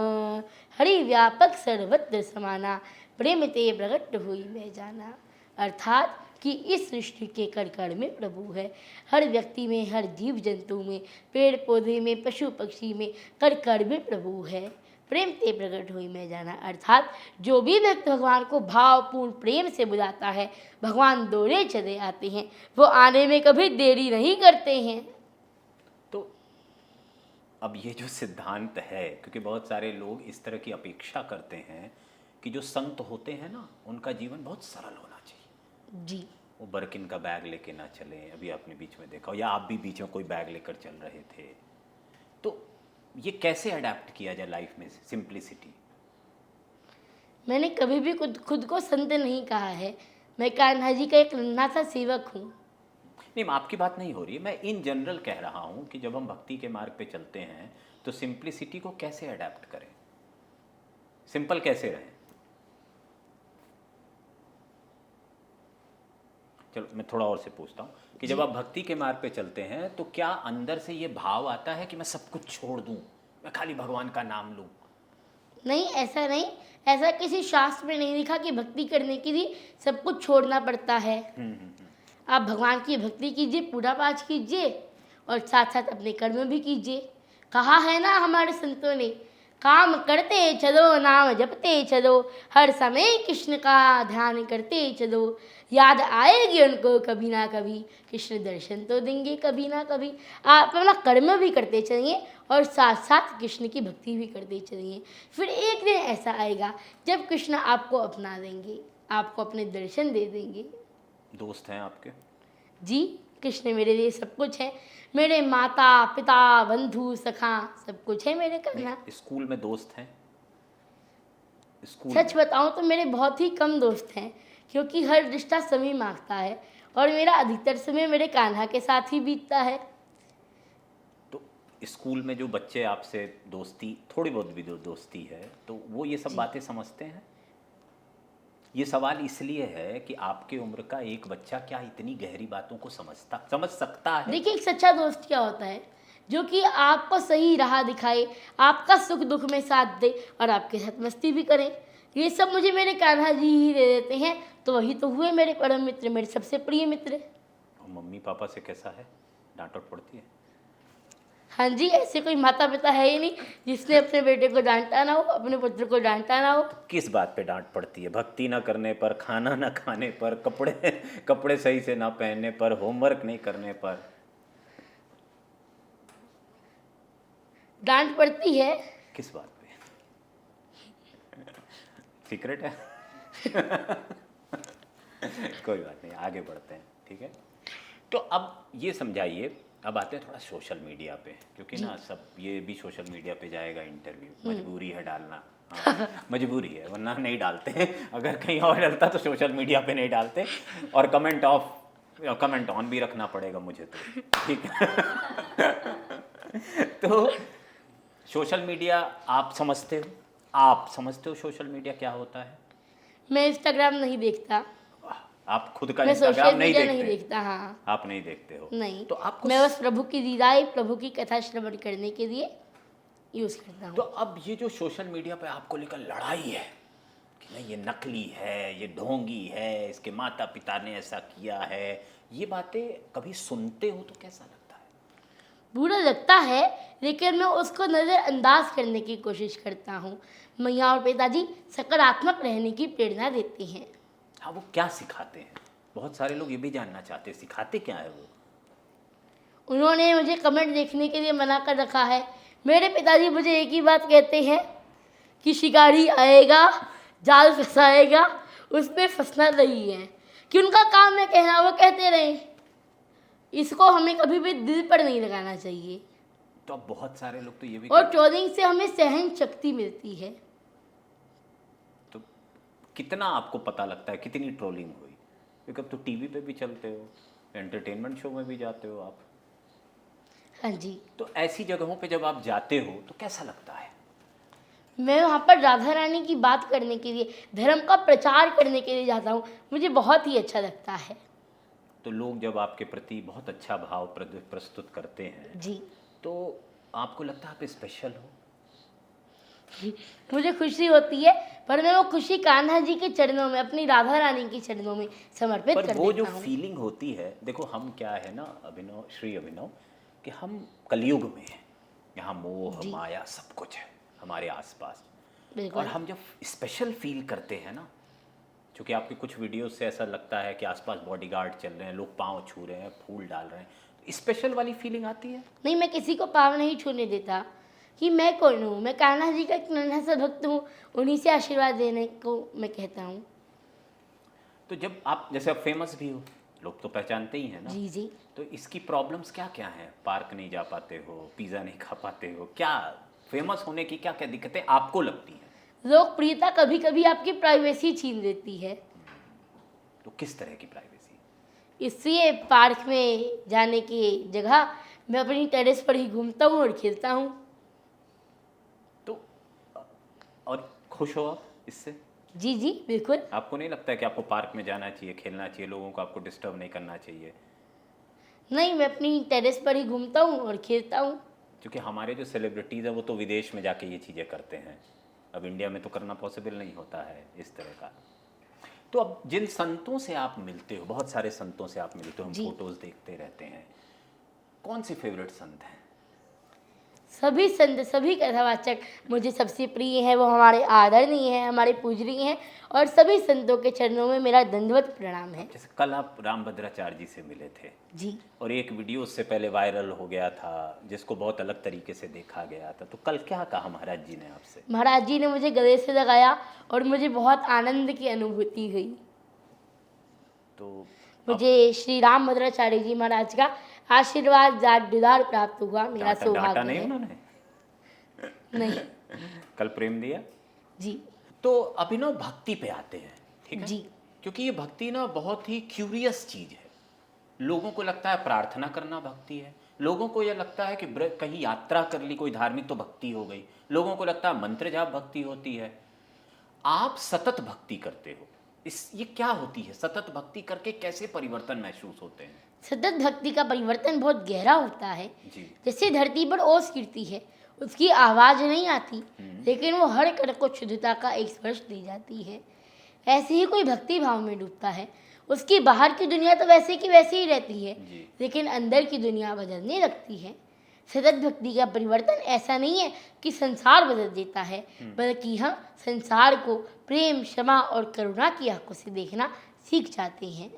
हरि व्यापक सर्वत्र समाना, प्रेम ते प्रकट हुई मैं जाना। अर्थात कि इस सृष्टि के कण कण में प्रभु है, हर व्यक्ति में, हर जीव जंतु में, पेड़ पौधे में, पशु पक्षी में, कण कण में प्रभु है। प्रेम ते प्रकट हुई मैं जाना। अर्थात जो भी व्यक्ति भगवान को भावपूर्ण प्रेम से बुलाता है, भगवान दौड़े चले आते हैं, वो आने में कभी देरी नहीं करते हैं। तो अब ये जो सिद्धांत है, क्योंकि बहुत सारे लोग इस तरह की अपेक्षा करते हैं कि जो संत होते हैं ना, उनका जीवन बहुत सरल होना चाहिए जी। वो बर्किन का बैग लेके ना चलें। अभी आपने बीच में देखा हो, या आप भी बीच में कोई बैग लेकर चल रहे थे, तो ये कैसे अडेप्ट किया जाए लाइफ में सिंप्लिसिटी? मैंने कभी भी खुद को संत नहीं कहा है, मैं कान्हा जी का एक नन्हा सा सेवक हूँ। नहीं, आपकी बात नहीं हो रही है, मैं इन जनरल कह रहा हूँ कि जब हम भक्ति के मार्ग पे चलते हैं तो सिंप्लिसिटी को कैसे अडेप्ट करें, सिंपल कैसे रहें। चलो मैं थोड़ा और से पूछता हूँ कि जब आप भक्ति के मार्ग पे चलते हैं तो क्या अंदर से ये भाव आता है कि मैं सब कुछ छोड़ दूँ, मैं खाली भगवान का नाम लूँ? नहीं, ऐसा नहीं, ऐसा किसी शास्त्र में नहीं लिखा कि भक्ति करने के लिए सब कुछ छोड़ना पड़ता है। आप भगवान की भक्ति कीजिए, पूजा पाठ कीजिए और साथ साथ अपने कर्म भी कीजिए। कहा है ना हमारे संतों ने, काम करते चलो, नाम जपते चलो, हर समय कृष्ण का ध्यान करते चलो, याद आएगी उनको कभी ना कभी, कृष्ण दर्शन तो देंगे कभी ना कभी। आप अपना कर्म भी करते चलिए और साथ साथ कृष्ण की भक्ति भी करते चलिए। फिर एक दिन ऐसा आएगा जब कृष्ण आपको अपना देंगे, आपको अपने दर्शन दे देंगे। दोस्त हैं आपके? जी, कृष्ण मेरे लिए सब कुछ है। मेरे माता पिता बंधु सखा सब कुछ है मेरे करना। स्कूल में दोस्त हैं? स्कूल सच में? बताऊं तो मेरे बहुत ही कम दोस्त हैं, क्योंकि हर रिश्ता समय मांगता है और मेरा अधिकतर समय मेरे कान्हा के साथ ही बीतता है। तो स्कूल में जो बच्चे आपसे दोस्ती, थोड़ी बहुत भी दोस्ती है, तो वो ये सब बातें समझते हैं? ये सवाल इसलिए है कि आपके उम्र का एक बच्चा क्या इतनी गहरी बातों को समझ सकता है? देखिए, एक सच्चा दोस्त क्या होता है? जो कि आपको सही राह दिखाए, आपका सुख दुख में साथ दे और आपके साथ मस्ती भी करे। ये सब मुझे मेरे कान्हा जी ही दे देते हैं, तो वही तो हुए मेरे परम मित्र, मेरे सबसे प्रिय मित्र। और मम्मी पापा से कैसा है? डांट वाट पड़ती है? हाँ जी, ऐसे कोई माता पिता है ही नहीं जिसने अपने बेटे को डांटा ना हो, अपने पुत्र को डांटा ना हो। किस बात पे डांट पड़ती है? भक्ति ना करने पर, खाना ना खाने पर, कपड़े सही से ना पहनने पर, होमवर्क नहीं करने पर? डांट पड़ती है। किस बात पे? सीक्रेट है? कोई बात नहीं, आगे बढ़ते हैं, ठीक है। तो अब ये समझाइए, अब आते हैं थोड़ा सोशल मीडिया पे, क्योंकि ना सब ये भी सोशल मीडिया पे जाएगा इंटरव्यू, मजबूरी है डालना। हाँ, मजबूरी है, वरना नहीं डालते हैं। अगर कहीं और डलता तो सोशल मीडिया पे नहीं डालते। और कमेंट ऑन भी रखना पड़ेगा मुझे, तो ठीक है। तो सोशल मीडिया आप समझते हो सोशल मीडिया क्या होता है? मैं इंस्टाग्राम नहीं देखता। आप खुद का मैं इंस्टाग्राम सोशल नहीं मीडिया देखते? नहीं देखता। हाँ, आप नहीं देखते हो? नहीं। तो आपको मैं बस प्रभु की दीदाई, प्रभु की कथा श्रवण करने के लिए यूज करता हूँ। तो अब ये जो सोशल मीडिया पे आपको लेकर लड़ाई है कि नहीं ये नकली है, ये ढोंगी है, इसके माता पिता ने ऐसा किया है, ये बातें कभी सुनते हो तो कैसा लगता है? बुरा लगता है, लेकिन मैं उसको नज़रअंदाज करने की कोशिश करता हूँ। मैया और पिताजी सकारात्मक रहने की प्रेरणा देते हैं। हाँ, वो क्या सिखाते हैं? बहुत सारे लोग ये भी जानना चाहते हैं, सिखाते क्या है वो? उन्होंने मुझे कमेंट देखने के लिए मना कर रखा है। मेरे पिताजी मुझे एक ही बात कहते हैं कि शिकारी आएगा, जाल फंसाएगा, उसमें फंसना नहीं है। कि उनका काम है कहना, वो कहते रहें। इसको हमें कभी भी दिल पर नहीं लगाना चाहिए। तो अब बहुत सारे लोग तो ये भी और ट्रोलिंग से हमें सहन शक्ति मिलती है। तो कितना आपको पता लगता है कितनी ट्रोलिंग हुई? क्योंकि अब तो टीवी पे भी चलते हो, एंटरटेनमेंट शो में भी जाते हो आप। हाँ जी। तो ऐसी जगहों पे जब आप जाते हो तो कैसा लगता है? मैं वहाँ पर राधा रानी की बात करने के लिए, धर्म का प्रचार करने के लिए जाता हूँ। मुझे बहुत ही अच्छा लगता है। तो लोग जब आपके प्रति बहुत अच्छा भाव प्रस्तुत करते हैं जी, तो आपको लगता है आप स्पेशल हो? मुझे खुशी होती है, पर मैं वो खुशी कान्हा जी के चरणों में, अपनी राधा रानी के चरणों में समर्पित पर कर वो जो देता हूँ। फीलिंग होती है, देखो हम क्या है ना श्री अभिनव, कि हम कलयुग में हैं। यहाँ मोह जी। माया सब कुछ है हमारे आसपास। बिल्कुल। और हम जब स्पेशल फील करते हैं ना, क्योंकि आपके कुछ वीडियोस से ऐसा लगता है कि आसपास बॉडीगार्ड चल रहे हैं, लोग पाँव छू रहे हैं, फूल डाल रहे हैं, तो स्पेशल वाली फीलिंग आती है? नहीं, मैं किसी को पाँव नहीं छूने देता कि मैं कौन हूँ। मैं कान्हा जी का एक नन्हा सा भक्त हूँ, उन्हीं से आशीर्वाद देने को मैं कहता हूँ। तो जब आप जैसे अब फेमस भी हो, लोग तो पहचानते ही हैं ना। जी जी। तो इसकी प्रॉब्लम्स क्या क्या हैं? पार्क नहीं जा पाते हो, पिज़्ज़ा नहीं खा पाते हो, क्या फेमस होने की क्या क्या दिक्कतें आपको लगती हैं? लोकप्रियता कभी कभी आपकी प्राइवेसी छीन लेती है। तो किस तरह की प्राइवेसी? इसलिए पार्क में जाने की जगह मैं अपनी टेरेस पर ही घूमता हूँ और खेलता हूँ। तो और खुश हो आप इससे? जी जी बिल्कुल। आपको नहीं लगता है कि आपको पार्क में जाना चाहिए, खेलना चाहिए, लोगों को आपको डिस्टर्ब नहीं करना चाहिए? नहीं, मैं अपनी टेरेस पर ही घूमता हूँ और खेलता हूँ। क्योंकि हमारे जो सेलिब्रिटीज़ हैं वो तो विदेश में जाके ये चीज़ें करते हैं, अब इंडिया में तो करना पॉसिबल नहीं होता है इस तरह का। तो अब जिन संतों से आप मिलते हो, बहुत सारे संतों से आप मिलते हो, हम जी। फोटोज़ देखते रहते हैं, कौन सी फेवरेट संत हैं? सभी संत, सभी कथावाचक मुझे सबसे प्रिय है। वो हमारे आदरणीय हैं, हमारे पूजनीय हैं, और सभी संतों के चरणों में मेरा दंडवत प्रणाम है। जैसे कल आप रामभद्राचार्य जी से मिले थे, जी। और एक वीडियो उससे पहले वायरल हो गया था जिसको बहुत अलग तरीके से देखा गया था, तो कल क्या कहा महाराज जी ने आपसे? महाराज जी ने मुझे गले से लगाया और मुझे बहुत आनंद की अनुभूति हुई। तो मुझे श्री राम भद्राचार्य जी महाराज का आशीर्वाद दुलार प्राप्त हुआ, मेरा डांटा सौभाग्य नहीं है। उन्होंने? नहीं कल प्रेम दिया। जी तो अभिनव भक्ति पे आते हैं, ठीक है? जी क्योंकि ये भक्ति ना बहुत ही क्यूरियस चीज है। लोगों को लगता है प्रार्थना करना भक्ति है, लोगों को ये लगता है कि कहीं यात्रा कर ली कोई धार्मिक तो भक्ति हो गई, लोगों को लगता है मंत्र जाप भक्ति होती है। आप सतत भक्ति करते हो, ये क्या होती है? सतत भक्ति करके कैसे परिवर्तन महसूस होते हैं? सतत भक्ति का परिवर्तन बहुत गहरा होता है। जी। जैसे धरती पर ओस गिरती है, उसकी आवाज नहीं आती, लेकिन वो हर कण को शुद्धता का एक स्पर्श दे जाती है। ऐसे ही कोई भक्ति भाव में डूबता है, उसकी बाहर की दुनिया तो वैसे की वैसे ही रहती है, लेकिन अंदर की दुनिया बदलने लगती है। सतत भक्ति का परिवर्तन ऐसा नहीं है कि संसार बदल देता है, बल्कि हम संसार को प्रेम, क्षमा और करुणा की आंखों से देखना सीख जाते हैं।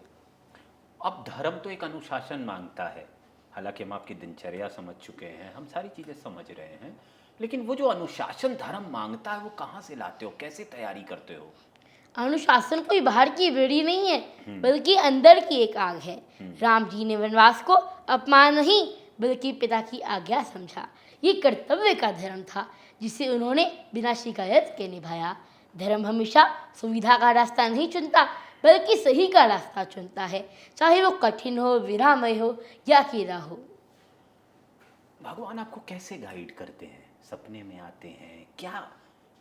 अब धर्म तो एक अनुशासन मांगता है, हालांकि हम आपकी दिनचर्या समझ चुके हैं, हम सारी चीजें समझ रहे हैं, लेकिन वो जो अनुशासन धर्म मांगता है वो कहाँ से लाते हो, कैसे तैयारी करते हो? अनुशासन कोई बाहर की बेड़ी नहीं है, बल्कि अंदर की एक आग है। राम जी ने वनवास को अपमान नहीं बल्कि पिता की आज्ञा समझा। ये कर्तव्य का धर्म था जिसे उन्होंने बिना शिकायत के निभाया। धर्म हमेशा सुविधा का रास्ता नहीं चुनता, बल्कि सही का रास्ता चुनता है, चाहे वो कठिन हो, विरामय हो या अकेला हो। भगवान आपको कैसे गाइड करते हैं? सपने में आते हैं क्या?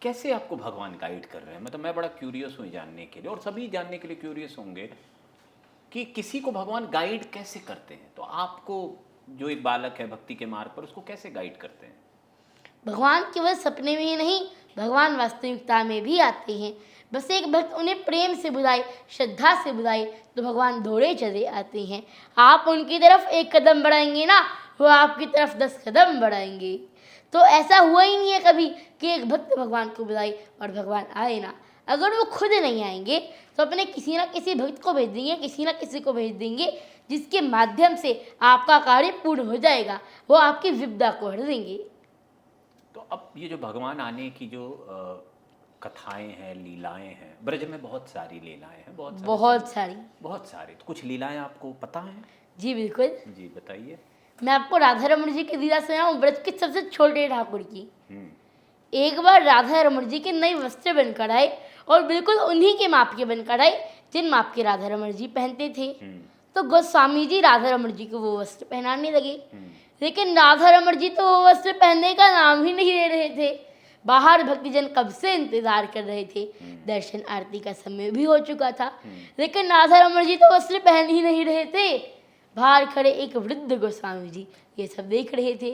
कैसे आपको भगवान गाइड कर रहे हैं? मतलब मैं बड़ा क्यूरियस हूँ जानने के लिए, और सभी जानने के लिए क्यूरियस होंगे कि किसी को भगवान गाइड कैसे करते हैं। तो आपको जो एक बालक है भक्ति के मार्ग पर, उसको कैसे गाइड करते हैं? भगवान केवल सपने में ही नहीं, भगवान वास्तविकता में भी आते हैं। बस एक भक्त उन्हें प्रेम से बुलाए, श्रद्धा से बुलाए, तो भगवान दौड़े चले आते हैं। आप उनकी तरफ एक कदम बढ़ाएंगे ना, वो आपकी तरफ 10 कदम बढ़ाएंगे। तो ऐसा हुआ ही नहीं है कभी कि एक भक्त भगवान को बुलाए और भगवान आए ना। अगर वो खुद नहीं आएंगे तो अपने किसी ना किसी भक्त को भेज देंगे, किसी ना किसी को भेज देंगे, जिसके माध्यम से आपका कार्य पूर्ण हो जाएगा। वो आपकी विपदा को हर देंगे। तो अब ये जो भगवान आने की जो कथाएं हैं, लीलाएं हैं, ब्रज में बहुत सारी लीलाएं हैं, बहुत सारी। तो कुछ लीलाएं आपको पता हैं? जी बिल्कुल। जी बताइए। मैं आपको राधा रमण जी की लीला सुनाऊं, ब्रज के सबसे छोटे ठाकुर की। एक बार राधा रमण जी के नए वस्त्र बनकर आए और बिल्कुल उन्हीं के माप के बनकर आए जिन माप के राधा रमण जी पहनते थे। तो गोस्वामी जी राधा रमण जी को वो वस्त्र पहनाने लगे, लेकिन राधा रमण जी तो वो वस्त्र पहनने का नाम ही नहीं ले रहे थे। बाहर भक्तजन कब से इंतजार कर रहे थे, दर्शन आरती का समय भी हो चुका था, लेकिन राधा रमण जी तो वस्त्र पहन ही नहीं रहे थे। बाहर खड़े एक वृद्ध गोस्वामी जी ये सब देख रहे थे,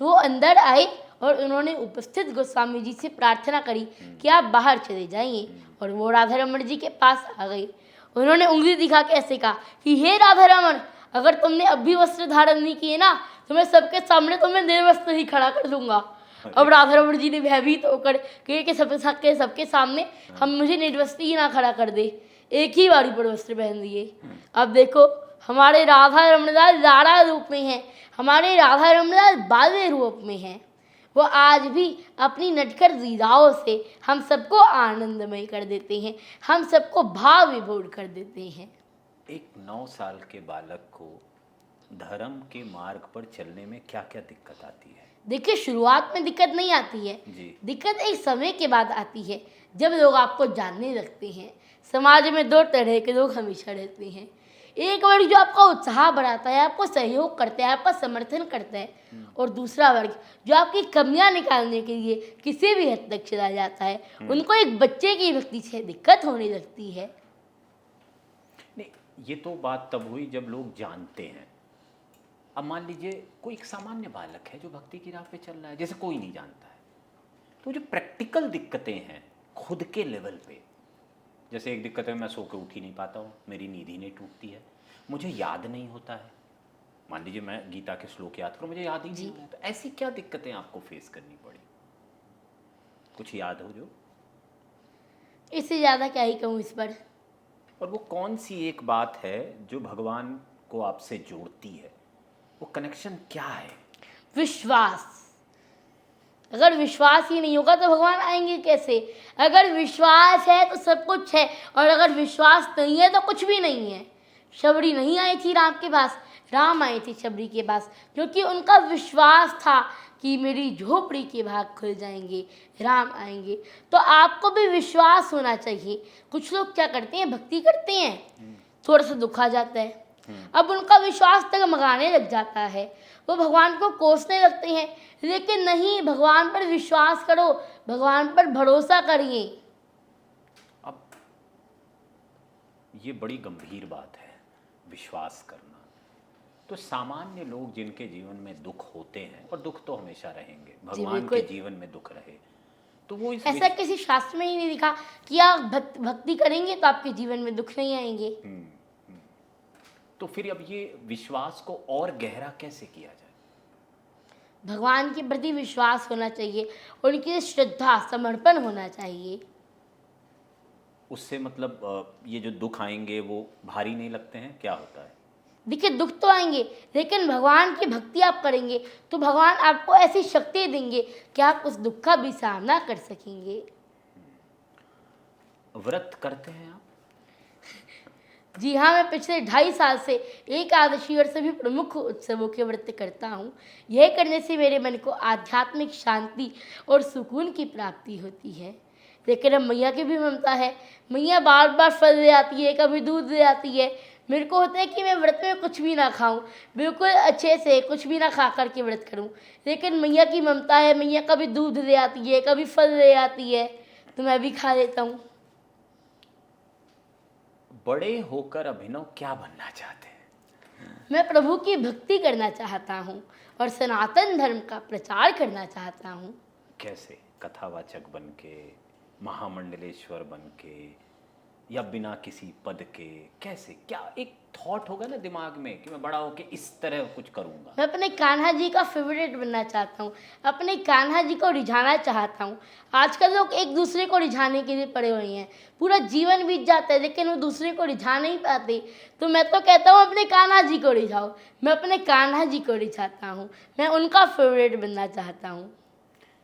तो वो अंदर आए और उन्होंने उपस्थित गोस्वामी जी से प्रार्थना करी कि आप बाहर चले जाइए, और वो राधा रमण जी के पास आ गए। उन्होंने उंगली दिखा के ऐसे कहा कि हे राधा रमण, अगर तुमने अब भी वस्त्र धारण नहीं किए ना, तो मैं सबके सामने तुम्हें निर्वस्त्र ही खड़ा कर दूंगा। अब राधा रमण जी ने भयभीत होकर कि सबके सामने हम मुझे निर्वस्त्र ही ना खड़ा कर दे, एक ही बारी पर वस्त्र पहन दिए। अब देखो हमारे राधा रमणदास लाड़ा रूप में हैं, हमारे राधा रमणदास बाल्य रूप में हैं। वो आज भी अपनी नटखट लीलाओं से हम सबको आनंदमय कर देते हैं, हम सबको भाव विभोर कर देते हैं। एक 9 साल के बालक को धर्म के मार्ग पर चलने में क्या क्या दिक्कत आती है? देखिए, शुरुआत में दिक्कत नहीं आती है जी। दिक्कत एक समय के बाद आती है, जब लोग आपको जानने लगते हैं। समाज में 2 तरह के लोग हमेशा रहते हैं। एक वर्ग जो आपका उत्साह बढ़ाता है, आपको सहयोग करता है, आपका समर्थन करता है, और दूसरा वर्ग जो आपकी कमियां निकालने के लिए किसी भी हद तक चला जाता है। उनको एक बच्चे की भक्ति से दिक्कत होने लगती है। नहीं, ये तो बात तब हुई जब लोग जानते हैं। अब मान लीजिए कोई एक सामान्य बालक है जो भक्ति की राह पे चल रहा है, जैसे कोई नहीं जानता है, तो जो प्रैक्टिकल दिक्कतें हैं खुद के लेवल पे, जैसे एक दिक्कत है मैं सो के उठ ही नहीं पाता हूँ, मेरी नींद ही नहीं टूटती है, मुझे याद नहीं होता है। मान लीजिए मैं गीता के श्लोक याद करूँ, मुझे याद ही नहीं होता। ऐसी क्या दिक्कतें आपको फेस करनी पड़ी? कुछ याद हो जो? इससे ज़्यादा क्या ही कहूँ इस पर। और वो कौन सी एक बात है जो भगवान को आपसे जोड़ती है? वो कनेक्शन क्या है? विश्वास। अगर विश्वास ही नहीं होगा तो भगवान आएंगे कैसे? अगर विश्वास है तो सब कुछ है, और अगर विश्वास नहीं है तो कुछ भी नहीं है। शबरी नहीं आई थी राम के पास, राम आए थे शबरी के पास, क्योंकि उनका विश्वास था कि मेरी झोपड़ी के भाग खुल जाएंगे, राम आएंगे। तो आपको भी विश्वास होना चाहिए। कुछ लोग क्या करते हैं, भक्ति करते हैं, थोड़ा सा दुख आ जाता है, अब उनका विश्वास डगमगाने लग जाता है, वो भगवान को कोसने लगते हैं। लेकिन नहीं, भगवान पर विश्वास करो, भगवान पर भरोसा करिए। अब ये बड़ी गंभीर बात है, विश्वास करना। तो सामान्य लोग जिनके जीवन में दुख होते हैं, और दुख तो हमेशा रहेंगे, भगवान के बिल्कुल। जीवन में दुख रहे, तो वो इस ऐसा किसी शास्त्र में ही नहीं लिखा कि आप भक्ति करेंगे तो आपके जीवन में दुख नहीं आएंगे। तो फिर अब ये विश्वास को और गहरा कैसे किया जाए? भगवान के प्रति विश्वास होना चाहिए, उनकी श्रद्धा, समर्पण होना चाहिए। उससे मतलब ये जो दुख आएंगे वो भारी नहीं लगते हैं, क्या होता है? देखिए, दुख तो आएंगे, लेकिन भगवान की भक्ति आप करेंगे तो भगवान आपको ऐसी शक्ति देंगे कि आप उस दुख का भी सामना कर सकेंगे। व्रत करते हैं आप? जी हाँ, मैं पिछले 2.5 साल से एकादशी और सभी प्रमुख उत्सवों के व्रत करता हूँ। यह करने से मेरे मन को आध्यात्मिक शांति और सुकून की प्राप्ति होती है। लेकिन अब मैया की भी ममता है, मैया बार बार फल ले आती है, कभी दूध ले आती है। मेरे को होता है कि मैं व्रत में कुछ भी ना खाऊं, बिल्कुल अच्छे से कुछ भी ना खा कर के व्रत करूं, लेकिन मैया की ममता है, मैया कभी दूध ले आती है, कभी फल ले आती है, तो मैं भी खा लेता हूँ। बड़े होकर अभिनव क्या बनना चाहते हैं? मैं प्रभु की भक्ति करना चाहता हूँ और सनातन धर्म का प्रचार करना चाहता हूँ। कैसे? कथावाचक बन के, महामंडलेश्वर बन के, या बिना किसी पद के? कैसे? क्या एक थॉट होगा ना दिमाग में कि मैं बड़ा होके इस तरह कुछ करूँगा? मैं अपने कान्हा जी का फेवरेट बनना चाहता हूँ, अपने कान्हा जी को रिझाना चाहता हूँ। आजकल लोग एक दूसरे को रिझाने के लिए पड़े हुए हैं, पूरा जीवन बीत जाता है लेकिन वो दूसरे को रिझा नहीं पाते। तो मैं तो कहता हूँ अपने कान्हा जी को रिझाओ। मैं अपने कान्हा जी को रिझाता हूँ, मैं उनका फेवरेट बनना चाहता हूँ।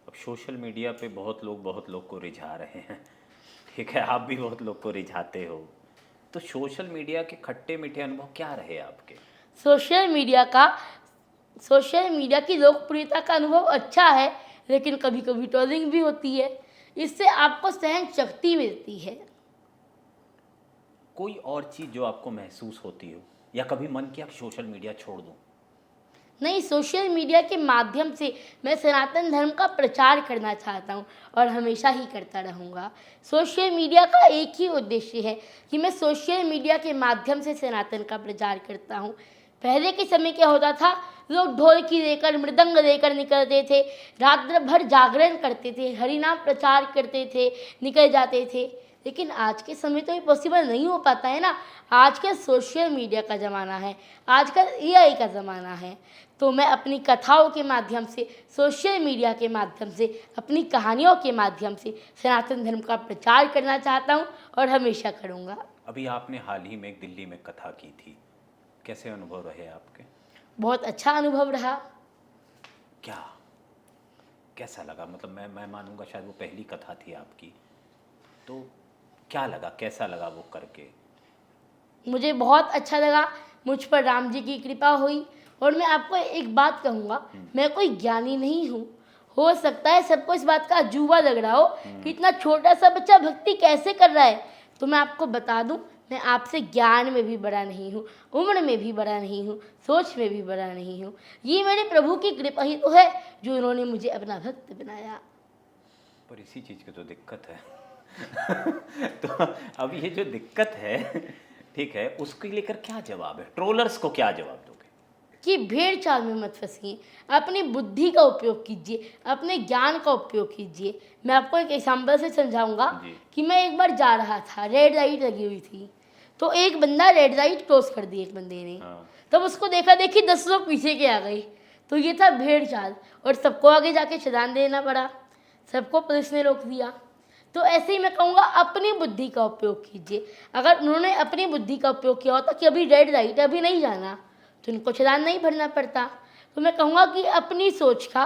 अब सोशल मीडिया पे बहुत लोग को रिझा रहे हैं, ठीक है, आप भी बहुत लोग को रिझाते हो। तो सोशल मीडिया के खट्टे मीठे अनुभव क्या रहे आपके? सोशल मीडिया की लोकप्रियता का अनुभव अच्छा है, लेकिन कभी कभी ट्रोलिंग भी होती है। इससे आपको सहन शक्ति मिलती है। कोई और चीज़ जो आपको महसूस होती हो, या कभी मन किया कि सोशल मीडिया छोड़ दूं? नहीं, सोशल मीडिया के माध्यम से मैं सनातन धर्म का प्रचार करना चाहता हूँ और हमेशा ही करता रहूँगा। सोशल मीडिया का एक ही उद्देश्य है कि मैं सोशल मीडिया के माध्यम से सनातन का प्रचार करता हूँ। पहले के समय क्या होता था, लोग ढोलकी लेकर, मृदंग लेकर निकलते थे, रात भर जागरण करते थे, हरिनाम प्रचार करते थे, निकल जाते थे। लेकिन आज के समय तो ये पॉसिबल नहीं हो पाता है ना। आजकल सोशल मीडिया का ज़माना है, आजकल एआई का ज़माना है। तो मैं अपनी कथाओं के माध्यम से, सोशल मीडिया के माध्यम से, अपनी कहानियों के माध्यम से सनातन धर्म का प्रचार करना चाहता हूँ और हमेशा करूँगा। अभी आपने हाल ही में एक दिल्ली में कथा की थी, कैसे अनुभव रहे आपके? बहुत अच्छा अनुभव रहा। क्या, कैसा लगा? मतलब मैं मानूंगा शायद वो पहली कथा थी आपकी, तो क्या लगा, कैसा लगा वो करके? मुझे बहुत अच्छा लगा, मुझ पर राम जी की कृपा हुई। और मैं आपको एक बात कहूँगा, मैं कोई ज्ञानी नहीं हूँ। हो सकता है सबको इस बात का अजूबा लग रहा हो कि इतना छोटा सा बच्चा भक्ति कैसे कर रहा है। तो मैं आपको बता दूँ, मैं आपसे ज्ञान में भी बड़ा नहीं हूँ, उम्र में भी बड़ा नहीं हूँ, सोच में भी बड़ा नहीं हूँ। ये मेरे प्रभु की कृपा ही तो है जो उन्होंने मुझे अपना भक्त बनाया। पर इसी चीज़ की तो दिक्कत है। तो अब ये जो दिक्कत है, ठीक है, उसके लेकर क्या जवाब है? ट्रोलर्स को क्या जवाब दोगे? कि भेड़ चाल में मत फंसिए, अपनी बुद्धि का उपयोग कीजिए, अपने ज्ञान का उपयोग कीजिए। मैं आपको एक एग्जाम्पल से समझाऊंगा कि मैं एक बार जा रहा था, रेड लाइट लगी हुई थी, तो एक बंदा रेड लाइट क्रॉस कर दी, एक बंदे ने। तब उसको देखा देखी 10 लोग पीछे के आ गए। तो ये था भेड़ चाल, और सबको आगे जाके चालान देना पड़ा, सबको पुलिस ने रोक दिया। तो ऐसे ही मैं कहूँगा, अपनी बुद्धि का उपयोग कीजिए। अगर उन्होंने अपनी बुद्धि का उपयोग किया होता कि अभी रेड लाइट, अभी नहीं जाना, तो उनको चालान नहीं भरना पड़ता। तो मैं कहूँगा कि अपनी सोच का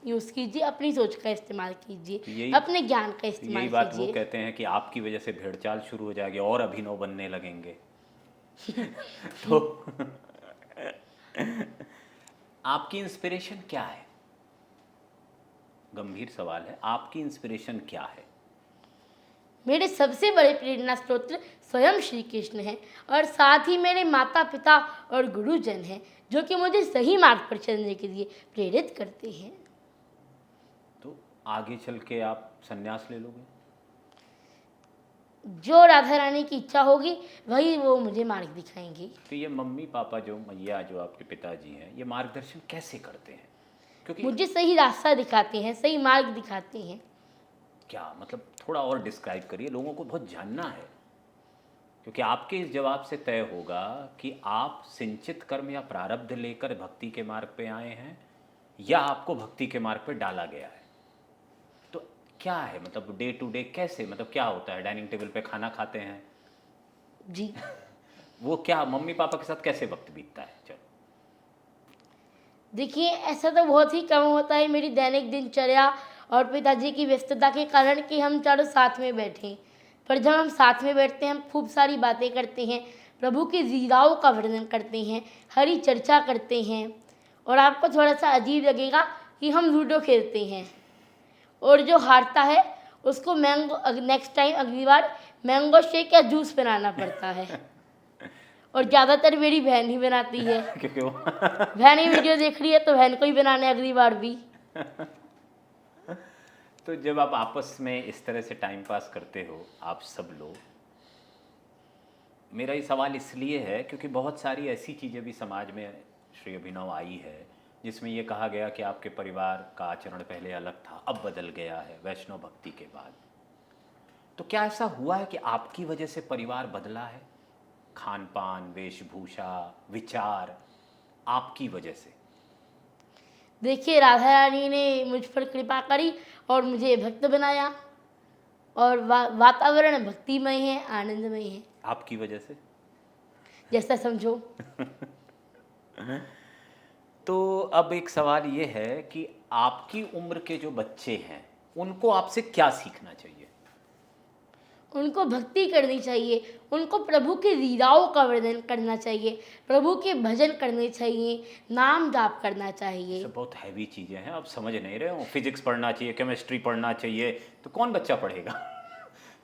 यूज़ कीजिए, अपनी सोच का इस्तेमाल कीजिए, अपने ज्ञान का इस्तेमाल कीजिए। यही बात वो कहते हैं कि आपकी वजह से भेड़चाल शुरू हो जाएगी और अभिनव बनने लगेंगे। तो आपकी इंस्पिरेशन क्या है? गंभीर सवाल है, आपकी इंस्पिरेशन क्या है? मेरे सबसे बड़े प्रेरणा स्रोत स्वयं श्री कृष्ण हैं और साथ ही मेरे माता पिता और गुरुजन हैं जो कि मुझे सही मार्ग पर चलने के लिए प्रेरित करते हैं। तो आगे चल के आप संन्यास ले लोगे? जो राधा रानी की इच्छा होगी वही वो मुझे मार्ग दिखाएंगी। तो ये मम्मी पापा जो मैया जो आपके पिताजी हैं, ये मार्गदर्शन कैसे करते हैं? क्योंकि मुझे सही रास्ता दिखाते हैं, सही मार्ग दिखाते हैं। क्या मतलब, थोड़ा और डिस्क्राइब करिए, लोगों को बहुत जानना है। क्योंकि आपके इस जवाब से तय होगा कि आप सिंचित कर्म या प्रारब्ध लेकर भक्ति के मार्ग पे आए हैं या आपको भक्ति के मार्ग पे डाला गया है। तो क्या है, मतलब डे टू डे कैसे, मतलब क्या होता है? डाइनिंग टेबल पे खाना खाते हैं? जी वो क्या मम्मी पापा के साथ कैसे वक्त बीतता है? चलो। देखिए, ऐसा तो बहुत ही कम होता है मेरी दैनिक दिनचर्या और पिताजी की व्यस्तता के कारण कि हम चारों साथ में बैठें। पर जब हम साथ में बैठते हैं हम खूब सारी बातें करते हैं, प्रभु की लीलाओं का वर्णन करते हैं, हरी चर्चा करते हैं। और आपको थोड़ा सा अजीब लगेगा कि हम लूडो खेलते हैं और जो हारता है उसको नेक्स्ट टाइम अगली बार मैंगो शेक या जूस बनाना पड़ता है। और ज़्यादातर मेरी बहन ही बनाती है क्योंकि वो बहन ही वीडियो देख रही है तो बहन को ही बनाने अगली बार भी। तो जब आप आपस में इस तरह से टाइम पास करते हो आप सब लोग, मेरा ये सवाल इसलिए है क्योंकि बहुत सारी ऐसी चीज़ें भी समाज में श्री अभिनव आई है जिसमें ये कहा गया कि आपके परिवार का आचरण पहले अलग था, अब बदल गया है वैष्णव भक्ति के बाद। तो क्या ऐसा हुआ है कि आपकी वजह से परिवार बदला है? खान पान, वेशभूषा, विचार, आपकी वजह से? देखिए, राधा रानी ने मुझ पर कृपा करी और मुझे भक्त बनाया और वातावरण भक्तिमय है, आनंदमय है। आपकी वजह से? जैसा समझो। तो अब एक सवाल ये है कि आपकी उम्र के जो बच्चे हैं उनको आपसे क्या सीखना चाहिए? उनको भक्ति करनी चाहिए, उनको प्रभु की लीलाओं का वर्णन करना चाहिए, प्रभु के भजन करने चाहिए, नाम जाप करना चाहिए। सब बहुत हैवी चीज़ें हैं, आप समझ नहीं रहे हो। फिजिक्स पढ़ना चाहिए, केमिस्ट्री पढ़ना चाहिए, तो कौन बच्चा पढ़ेगा?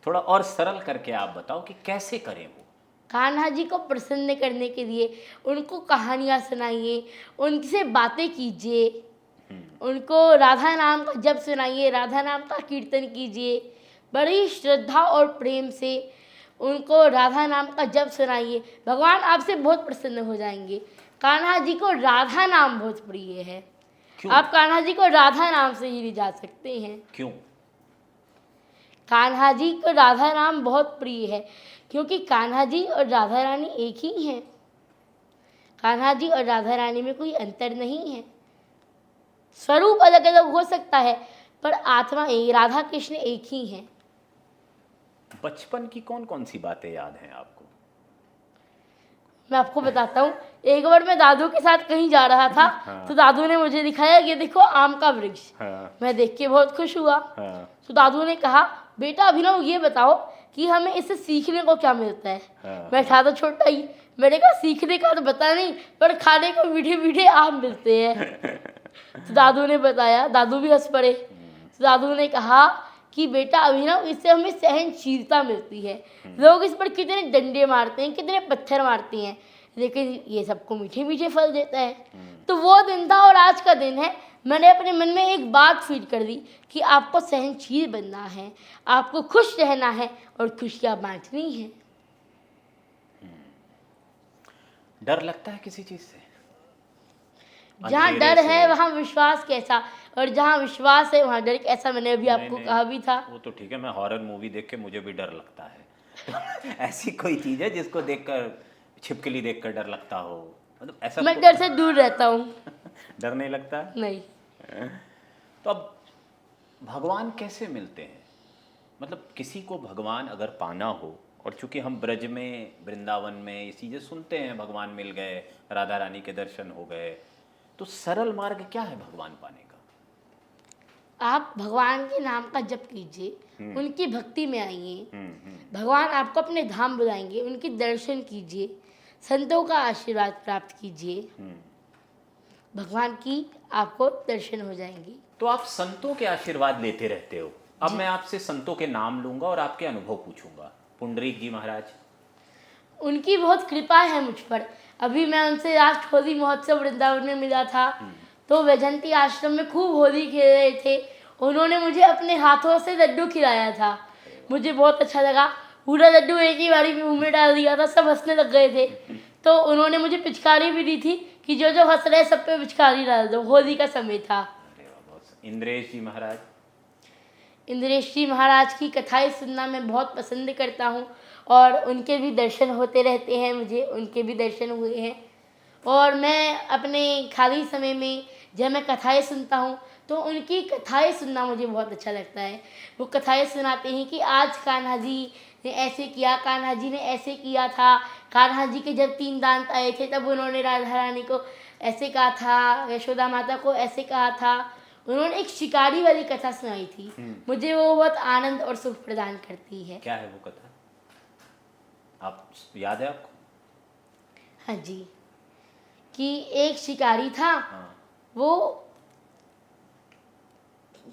थोड़ा और सरल करके आप बताओ कि कैसे करें वो। कान्हा जी को प्रसन्न करने के लिए उनको कहानियाँ सुनाइए, उनसे बातें कीजिए, उनको राधा नाम का जप सुनाइए, राधा नाम का कीर्तन कीजिए। बड़ी श्रद्धा और प्रेम से उनको राधा नाम का जप सुनाइए, भगवान आपसे बहुत प्रसन्न हो जाएंगे। कान्हा जी को राधा नाम बहुत प्रिय है। क्यों? आप कान्हा जी को राधा नाम से ही रिझा सकते हैं। क्यों? कान्हा जी को राधा नाम बहुत प्रिय है क्योंकि कान्हा जी और राधा रानी एक ही हैं। कान्हा जी और राधा रानी में कोई अंतर नहीं है। स्वरूप अलग अलग हो सकता है पर आत्मा एक, राधा कृष्ण एक ही हैं। बचपन की कौन कौन सी बातें याद हैं आपको? मैं आपको बताता हूँ। एक बार मैं दादू के साथ कहीं जा रहा था। हाँ। तो दादू ने मुझे दिखाया, ये देखो आम का वृक्ष। हाँ। मैं देख के बहुत खुश हुआ। हाँ। तो दादू ने कहा, बेटा अभिनव ये बताओ कि हमें इससे सीखने को क्या मिलता है। हाँ। मैं था तो छोटा ही, मैंने कहा सीखने का तो पता नहीं पर खाने को मीठे मीठे आम मिलते हैं। तो दादू ने बताया, दादू भी हंस पड़े। तो दादू ने कहा कि बेटा अभिनव इससे हमें सहनशीलता मिलती है। लोग इस पर कितने डंडे मारते हैं, कितने पत्थर मारते हैं, लेकिन ये सबको मीठे मीठे फल देता है। तो वो दिन था और आज का दिन है। मैंने अपने मन में एक बात फीड कर दी कि आपको सहनशील बनना है, आपको खुश रहना है और खुशियाँ बांटनी है। डर लगता है किसी चीज़ से? जहाँ अंधेरे डर से? है वहाँ विश्वास कैसा, और जहाँ विश्वास है वहाँ डर कैसा, मैंने अभी नहीं, आपको नहीं, कहा भी था। वो तो ठीक है, मैं हॉरर मूवी देख के मुझे भी डर लगता है। तो ऐसी कोई चीज़ है जिसको देखकर, छिपकली देखकर डर लगता हो? मतलब ऐसा मैं डर से दूर रहता हूँ। डर नहीं लगता? नहीं। तो अब भगवान कैसे मिलते हैं? मतलब किसी को भगवान अगर पाना हो, और चूंकि हम ब्रज में, वृंदावन में ये चीज़ें सुनते हैं, भगवान मिल गए, राधा रानी के दर्शन हो गए, तो सरल मार्ग क्या है भगवान पाने का? आप भगवान के नाम का जप कीजिए, उनकी भक्ति में आइए, भगवान आपको अपने धाम बुलाएंगे, उनके दर्शन कीजिए। संतों का आशीर्वाद प्राप्त कीजिए, भगवान की आपको दर्शन हो जाएंगे। तो आप संतों के आशीर्वाद लेते रहते हो। अब मैं आपसे संतों के नाम लूंगा और आपके अनुभव पूछूंगा। पुंडरीक जी महाराज, उनकी बहुत कृपा है मुझ पर। अभी मैं उनसे लास्ट होली महोत्सव वृंदावन में मिला था, तो वैजंती आश्रम में खूब होली खेल रहे थे। उन्होंने मुझे अपने हाथों से लड्डू खिलाया था, मुझे बहुत अच्छा लगा। पूरा लड्डू एक ही बारी में मुंह में डाल दिया था, सब हंसने लग गए थे। तो उन्होंने मुझे पिचकारी भी दी थी कि जो जो हंस रहे सब पे पिचकारी डाल दो। होली का समय था। अरे वाह, बहुत। इंद्रेश जी महाराज, इंद्रेश जी महाराज की कथाएं सुनना मैं बहुत पसंद करता हूँ और उनके भी दर्शन होते रहते हैं, मुझे उनके भी दर्शन हुए हैं। और मैं अपने खाली समय में जब मैं कथाएं सुनता हूँ तो उनकी कथाएं सुनना मुझे बहुत अच्छा लगता है। वो कथाएं सुनाते हैं कि आज कान्हा जी ने ऐसे किया, कान्हा जी ने ऐसे किया था, कान्हा जी के जब 3 दांत आए थे तब उन्होंने राधा रानी को ऐसे कहा था, यशोदा माता को ऐसे कहा था। उन्होंने एक शिकारी वाली कथा सुनाई थी, मुझे वो बहुत आनंद और सुख प्रदान करती है। क्या है वो कथा? आप याद है आपको? हाँ जी, कि एक शिकारी था, हाँ। वो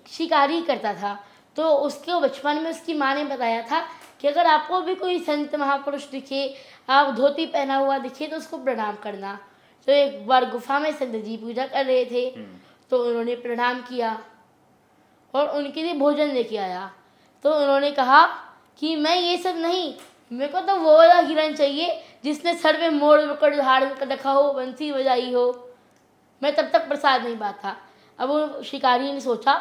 शिकारी करता था। तो उसके बचपन में उसकी माँ ने बताया था कि अगर आपको भी कोई संत महापुरुष दिखे, आप धोती पहना हुआ दिखे तो उसको प्रणाम करना। तो एक बार गुफा में संत जी पूजा कर रहे थे, तो उन्होंने प्रणाम किया और उनके लिए भोजन लेके आया। तो उन्होंने कहा कि मैं ये सब नहीं, मेरे को तो वो वाला हिरण चाहिए जिसने सर पे मोर मुकुट धारण कर रखा हो, बंसी बजाई हो। मैं तब तक प्रसाद नहीं पाता। अब वो शिकारी ने सोचा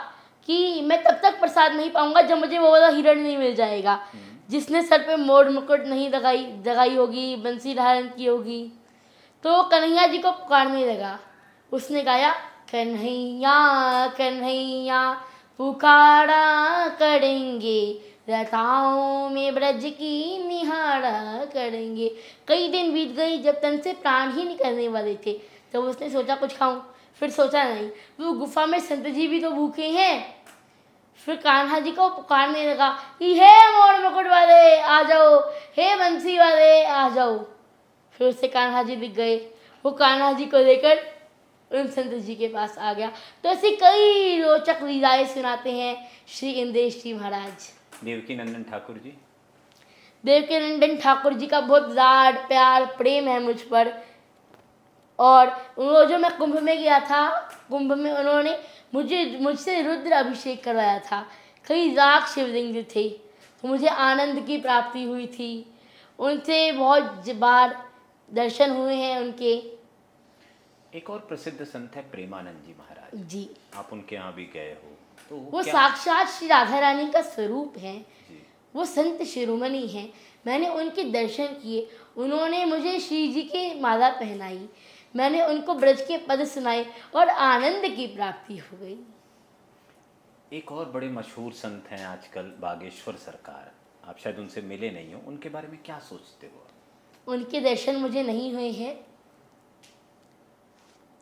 कि मैं तब तक प्रसाद नहीं पाऊंगा जब मुझे वो वाला हिरण नहीं मिल जाएगा जिसने सर पे मोर मुकुट नहीं लगाई होगी, बंसी धारण की होगी। तो कन्हैया जी को पुकारने लगा। उसने गाया, कन्हैया कन्हैया पुकारा करेंगे, लताओं में ब्रज की निहारा करेंगे। कई दिन बीत गई, जब तन से प्राण ही निकलने वाले थे तब उसने सोचा कुछ खाऊं। फिर सोचा नहीं, वो गुफा में संत जी भी तो भूखे हैं। फिर कान्हा जी को पुकारने लगा कि हे मोर मुकुट वाले आ जाओ, हे बंसी वाले आ जाओ। फिर उससे कान्हा जी दिख गए। वो कान्हा जी को लेकर उन संत जी के पास आ गया। तो ऐसी कई रोचक लीलाएं सुनाते हैं श्री इंद्रेश जी महाराज। देवकी नंदन ठाकुर जी, देवकी नंदन ठाकुर जी का बहुत लाड प्यार प्रेम है मुझ पर। और वो जो मैं कुंभ में गया था, कुंभ में उन्होंने मुझसे रुद्र अभिषेक करवाया था। कई लाख शिवलिंग थे, तो मुझे आनंद की प्राप्ति हुई थी। उनसे बहुत बार दर्शन हुए हैं उनके। एक और प्रसिद्ध संत है प्रेमानंद जी महाराज जी, आप उनके यहाँ भी गए हो, तो वो क्या? साक्षात श्री राधा रानी का स्वरूप है। जी। वो संत शिरोमणि हैं। मैंने उनके दर्शन किए, उन्होंने मुझे श्री जी की माला पहनाई, मैंने उनको ब्रज के पद सुनाए और आनंद की प्राप्ति हो गई। एक और बड़े मशहूर संत हैं आजकल, बागेश्वर सरकार। आप शायद उनसे मिले नहीं हो, उनके बारे में क्या सोचते हो? उनके दर्शन मुझे नहीं हुए हैं,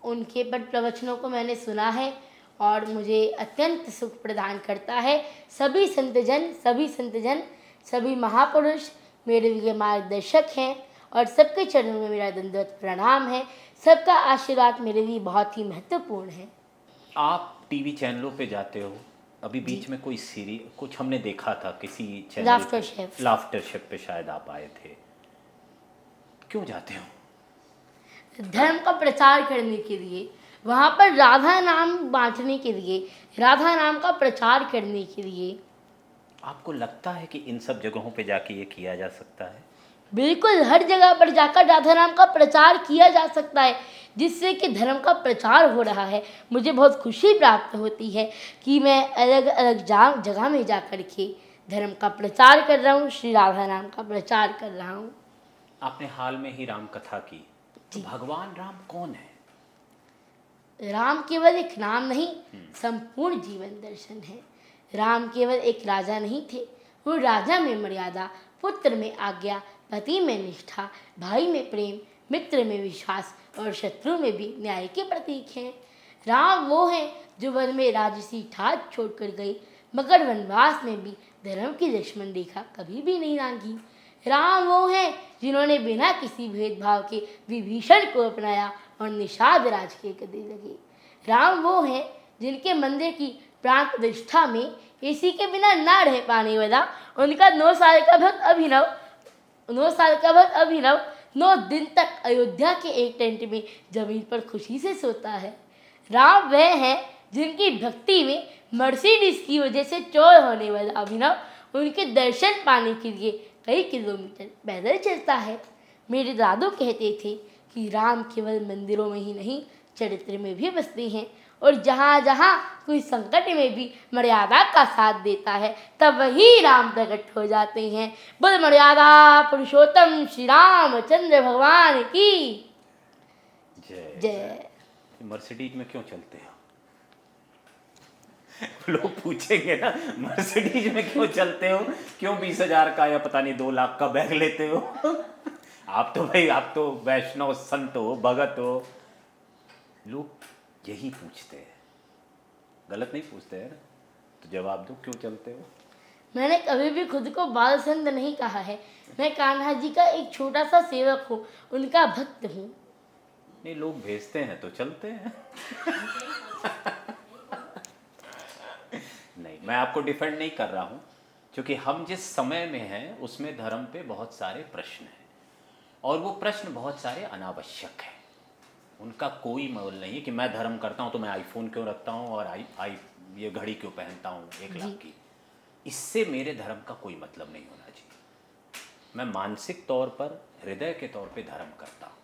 उनके पर प्रवचनों को मैंने सुना है और मुझे अत्यंत सुख प्रदान करता है। सभी संतजन, सभी महापुरुष मेरे लिए मार्गदर्शक हैं और सबके चरणों में मेरा दंडवत प्रणाम है। सबका आशीर्वाद मेरे लिए बहुत ही महत्वपूर्ण है। आप टीवी चैनलों पे जाते हो, अभी बीच में कोई सीरीज कुछ हमने देखा था किसी channel laughter chef. Laughter chef पे शायद आप आए थे, क्यों जाते हो? धर्म का प्रचार करने के लिए, वहाँ पर राधा नाम बांटने के लिए, राधा नाम का प्रचार करने के लिए। आपको लगता है कि इन सब जगहों पे जाके ये किया जा सकता है? बिल्कुल, हर जगह पर जाकर राधा नाम का प्रचार किया जा सकता है, जिससे कि धर्म का प्रचार हो रहा है। मुझे बहुत खुशी प्राप्त होती है कि मैं अलग अलग जगह में जा कर के धर्म का प्रचार कर रहा हूँ, श्री राधा नाम का प्रचार कर रहा हूँ। आपने हाल में ही राम कथा की, तो भगवान राम कौन है? राम केवल एक नाम नहीं, संपूर्ण जीवन दर्शन है। राम केवल एक राजा नहीं थे, वो राजा में मर्यादा, पुत्र में आज्ञा, पति में निष्ठा, भाई में प्रेम, मित्र में विश्वास और शत्रु में भी न्याय के प्रतीक हैं। राम वो हैं जो वन में राजसी ठाट छोड़कर गए, मगर वनवास में भी धर्म की लक्ष्मण रेखा कभी भी नहीं लांघी। राम वो हैं जिन्होंने बिना किसी भेदभाव के विभीषण को अपनाया और निषाद राज के गले लगे। राम वो हैं जिनके मंदिर की प्राण प्रतिष्ठा में इसी के बिना ना रह पाने वाला उनका 9 साल का भक्त अभिनव 9 दिन तक अयोध्या के एक टेंट में जमीन पर खुशी से सोता है। राम वह हैं जिनकी भक्ति में मर्सिडीज की वजह से चोर होने वाला अभिनव उनके दर्शन पाने के लिए कई किलोमीटर पैदल चलता है। मेरे दादू कहते थे कि राम केवल मंदिरों में ही नहीं चरित्र में भी बसते हैं और जहाँ जहाँ कोई संकट में भी मर्यादा का साथ देता है तब वही राम प्रकट हो जाते हैं। बोल मर्यादा पुरुषोत्तम श्री रामचंद्र भगवान की जय। जय। मर्सिडीज में क्यों चलते हो? लोग पूछेंगे ना, मर्सिडीज में क्यों चलते हो, क्यों 20,000 का या पता नहीं 2 लाख का बैग लेते हो? आप तो वैष्णव संत हो, भगत हो। लोग यही पूछते हैं, गलत नहीं पूछते हैं ना? तो जवाब दो, क्यों चलते हो? मैंने कभी भी खुद को बाल संत नहीं कहा है। मैं कान्हा जी का एक छोटा सा सेवक हूँ, उनका भक्त हूँ। नहीं, लोग भेजते हैं तो चलते हैं। नहीं, मैं आपको डिफेंड नहीं कर रहा हूँ, क्योंकि हम जिस समय में हैं उसमें धर्म पे बहुत सारे प्रश्न हैं और वो प्रश्न बहुत सारे अनावश्यक हैं। उनका कोई मोल नहीं है कि मैं धर्म करता हूँ तो मैं आईफोन क्यों रखता हूँ और ये घड़ी क्यों पहनता हूँ 1 लाख की। इससे मेरे धर्म का कोई मतलब नहीं होना चाहिए। मैं मानसिक तौर पर, हृदय के तौर पे धर्म करता हूँ,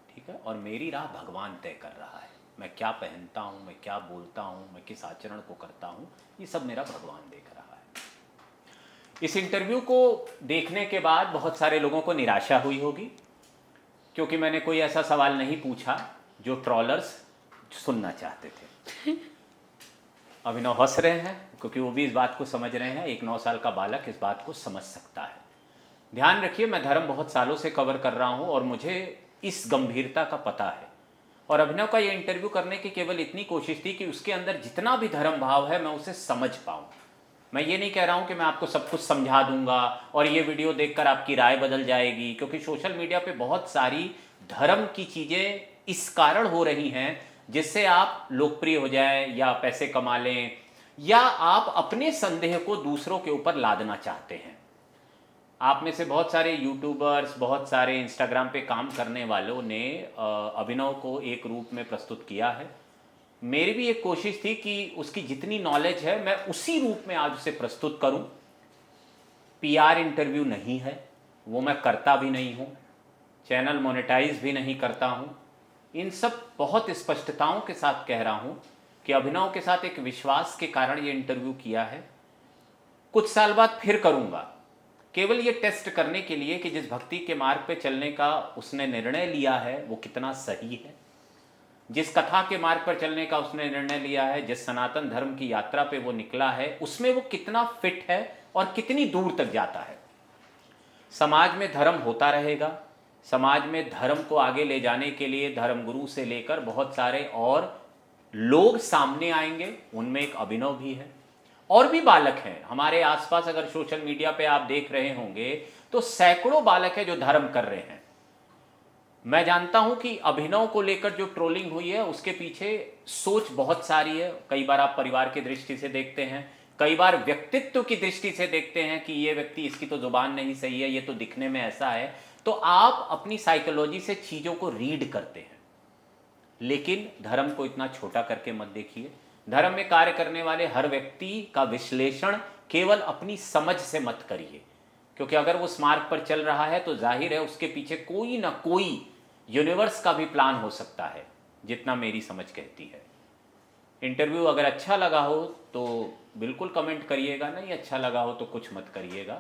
ठीक है? और मेरी राह भगवान तय कर रहा है। मैं क्या पहनता हूँ, मैं क्या बोलता हूँ, मैं किस आचरण को करता हूँ, ये सब मेरा भगवान देख रहा है। इस इंटरव्यू को देखने के बाद बहुत सारे लोगों को निराशा हुई होगी, क्योंकि मैंने कोई ऐसा सवाल नहीं पूछा जो ट्रॉलर्स सुनना चाहते थे। अभिनव हंस रहे हैं क्योंकि वो भी इस बात को समझ रहे हैं, एक 9 साल का बालक इस बात को समझ सकता है। ध्यान रखिए, मैं धर्म बहुत सालों से कवर कर रहा हूँ और मुझे इस गंभीरता का पता है। और अभिनव का ये इंटरव्यू करने की केवल इतनी कोशिश थी कि उसके अंदर जितना भी धर्म भाव है मैं उसे समझ पाऊँ। मैं ये नहीं कह रहा हूँ कि मैं आपको सब कुछ समझा दूंगा और ये वीडियो देखकर आपकी राय बदल जाएगी, क्योंकि सोशल मीडिया पे बहुत सारी धर्म की चीज़ें इस कारण हो रही हैं जिससे आप लोकप्रिय हो जाएं या पैसे कमा लें या आप अपने संदेह को दूसरों के ऊपर लादना चाहते हैं। आप में से बहुत सारे यूट्यूबर्स, बहुत सारे इंस्टाग्राम पे काम करने वालों ने अभिनव को एक रूप में प्रस्तुत किया है। मेरी भी एक कोशिश थी कि उसकी जितनी नॉलेज है मैं उसी रूप में आज उसे प्रस्तुत करूं। पीआर इंटरव्यू नहीं है, वो मैं करता भी नहीं हूं, चैनल मोनेटाइज भी नहीं करता हूं। इन सब बहुत स्पष्टताओं के साथ कह रहा हूं कि अभिनव के साथ एक विश्वास के कारण ये इंटरव्यू किया है। कुछ साल बाद फिर करूंगा, केवल ये टेस्ट करने के लिए कि जिस भक्ति के मार्ग पे चलने का उसने निर्णय लिया है वो कितना सही है, जिस कथा के मार्ग पर चलने का उसने निर्णय लिया है, जिस सनातन धर्म की यात्रा पे वो निकला है उसमें वो कितना फिट है और कितनी दूर तक जाता है। समाज में धर्म होता रहेगा, समाज में धर्म को आगे ले जाने के लिए धर्मगुरु से लेकर बहुत सारे और लोग सामने आएंगे, उनमें एक अभिनव भी है और भी बालक हैं हमारे आसपास। अगर सोशल मीडिया पे आप देख रहे होंगे तो सैकड़ों बालक हैं जो धर्म कर रहे हैं। मैं जानता हूं कि अभिनव को लेकर जो ट्रोलिंग हुई है उसके पीछे सोच बहुत सारी है। कई बार आप परिवार की दृष्टि से देखते हैं, कई बार व्यक्तित्व की दृष्टि से देखते हैं कि ये व्यक्ति, इसकी तो जुबान नहीं सही है, ये तो दिखने में ऐसा है। तो आप अपनी साइकोलॉजी से चीज़ों को रीड करते हैं, लेकिन धर्म को इतना छोटा करके मत देखिए। धर्म में कार्य करने वाले हर व्यक्ति का विश्लेषण केवल अपनी समझ से मत करिए, क्योंकि अगर वो उस मार्ग पर चल रहा है तो जाहिर है उसके पीछे कोई ना कोई यूनिवर्स का भी प्लान हो सकता है, जितना मेरी समझ कहती है। इंटरव्यू अगर अच्छा लगा हो तो बिल्कुल कमेंट करिएगा, नहीं अच्छा लगा हो तो कुछ मत करिएगा,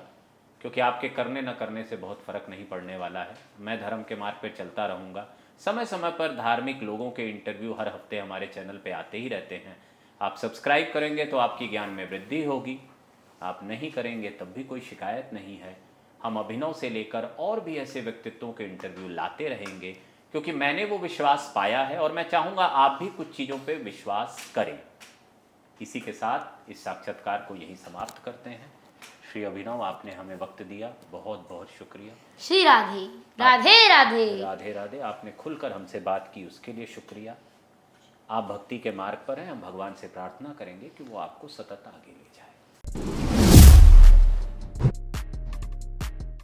क्योंकि आपके करने न करने से बहुत फ़र्क नहीं पड़ने वाला है। मैं धर्म के मार्ग पर चलता रहूँगा। समय समय पर धार्मिक लोगों के इंटरव्यू हर हफ्ते हमारे चैनल पे आते ही रहते हैं। आप सब्सक्राइब करेंगे तो आपकी ज्ञान में वृद्धि होगी, आप नहीं करेंगे तब भी कोई शिकायत नहीं है। हम अभिनव से लेकर और भी ऐसे व्यक्तित्वों के इंटरव्यू लाते रहेंगे, क्योंकि मैंने वो विश्वास पाया है और मैं चाहूँगा आप भी कुछ चीज़ों पे विश्वास करें। इसी के साथ इस साक्षात्कार को यहीं समाप्त करते हैं। श्री अभिनव, आपने हमें वक्त दिया, बहुत बहुत शुक्रिया। श्री राधे राधे राधे। राधे राधे। आपने खुलकर हमसे बात की, उसके लिए शुक्रिया। आप भक्ति के मार्ग पर हैं, हम भगवान से प्रार्थना करेंगे कि वो आपको सतत आगे ले जाए।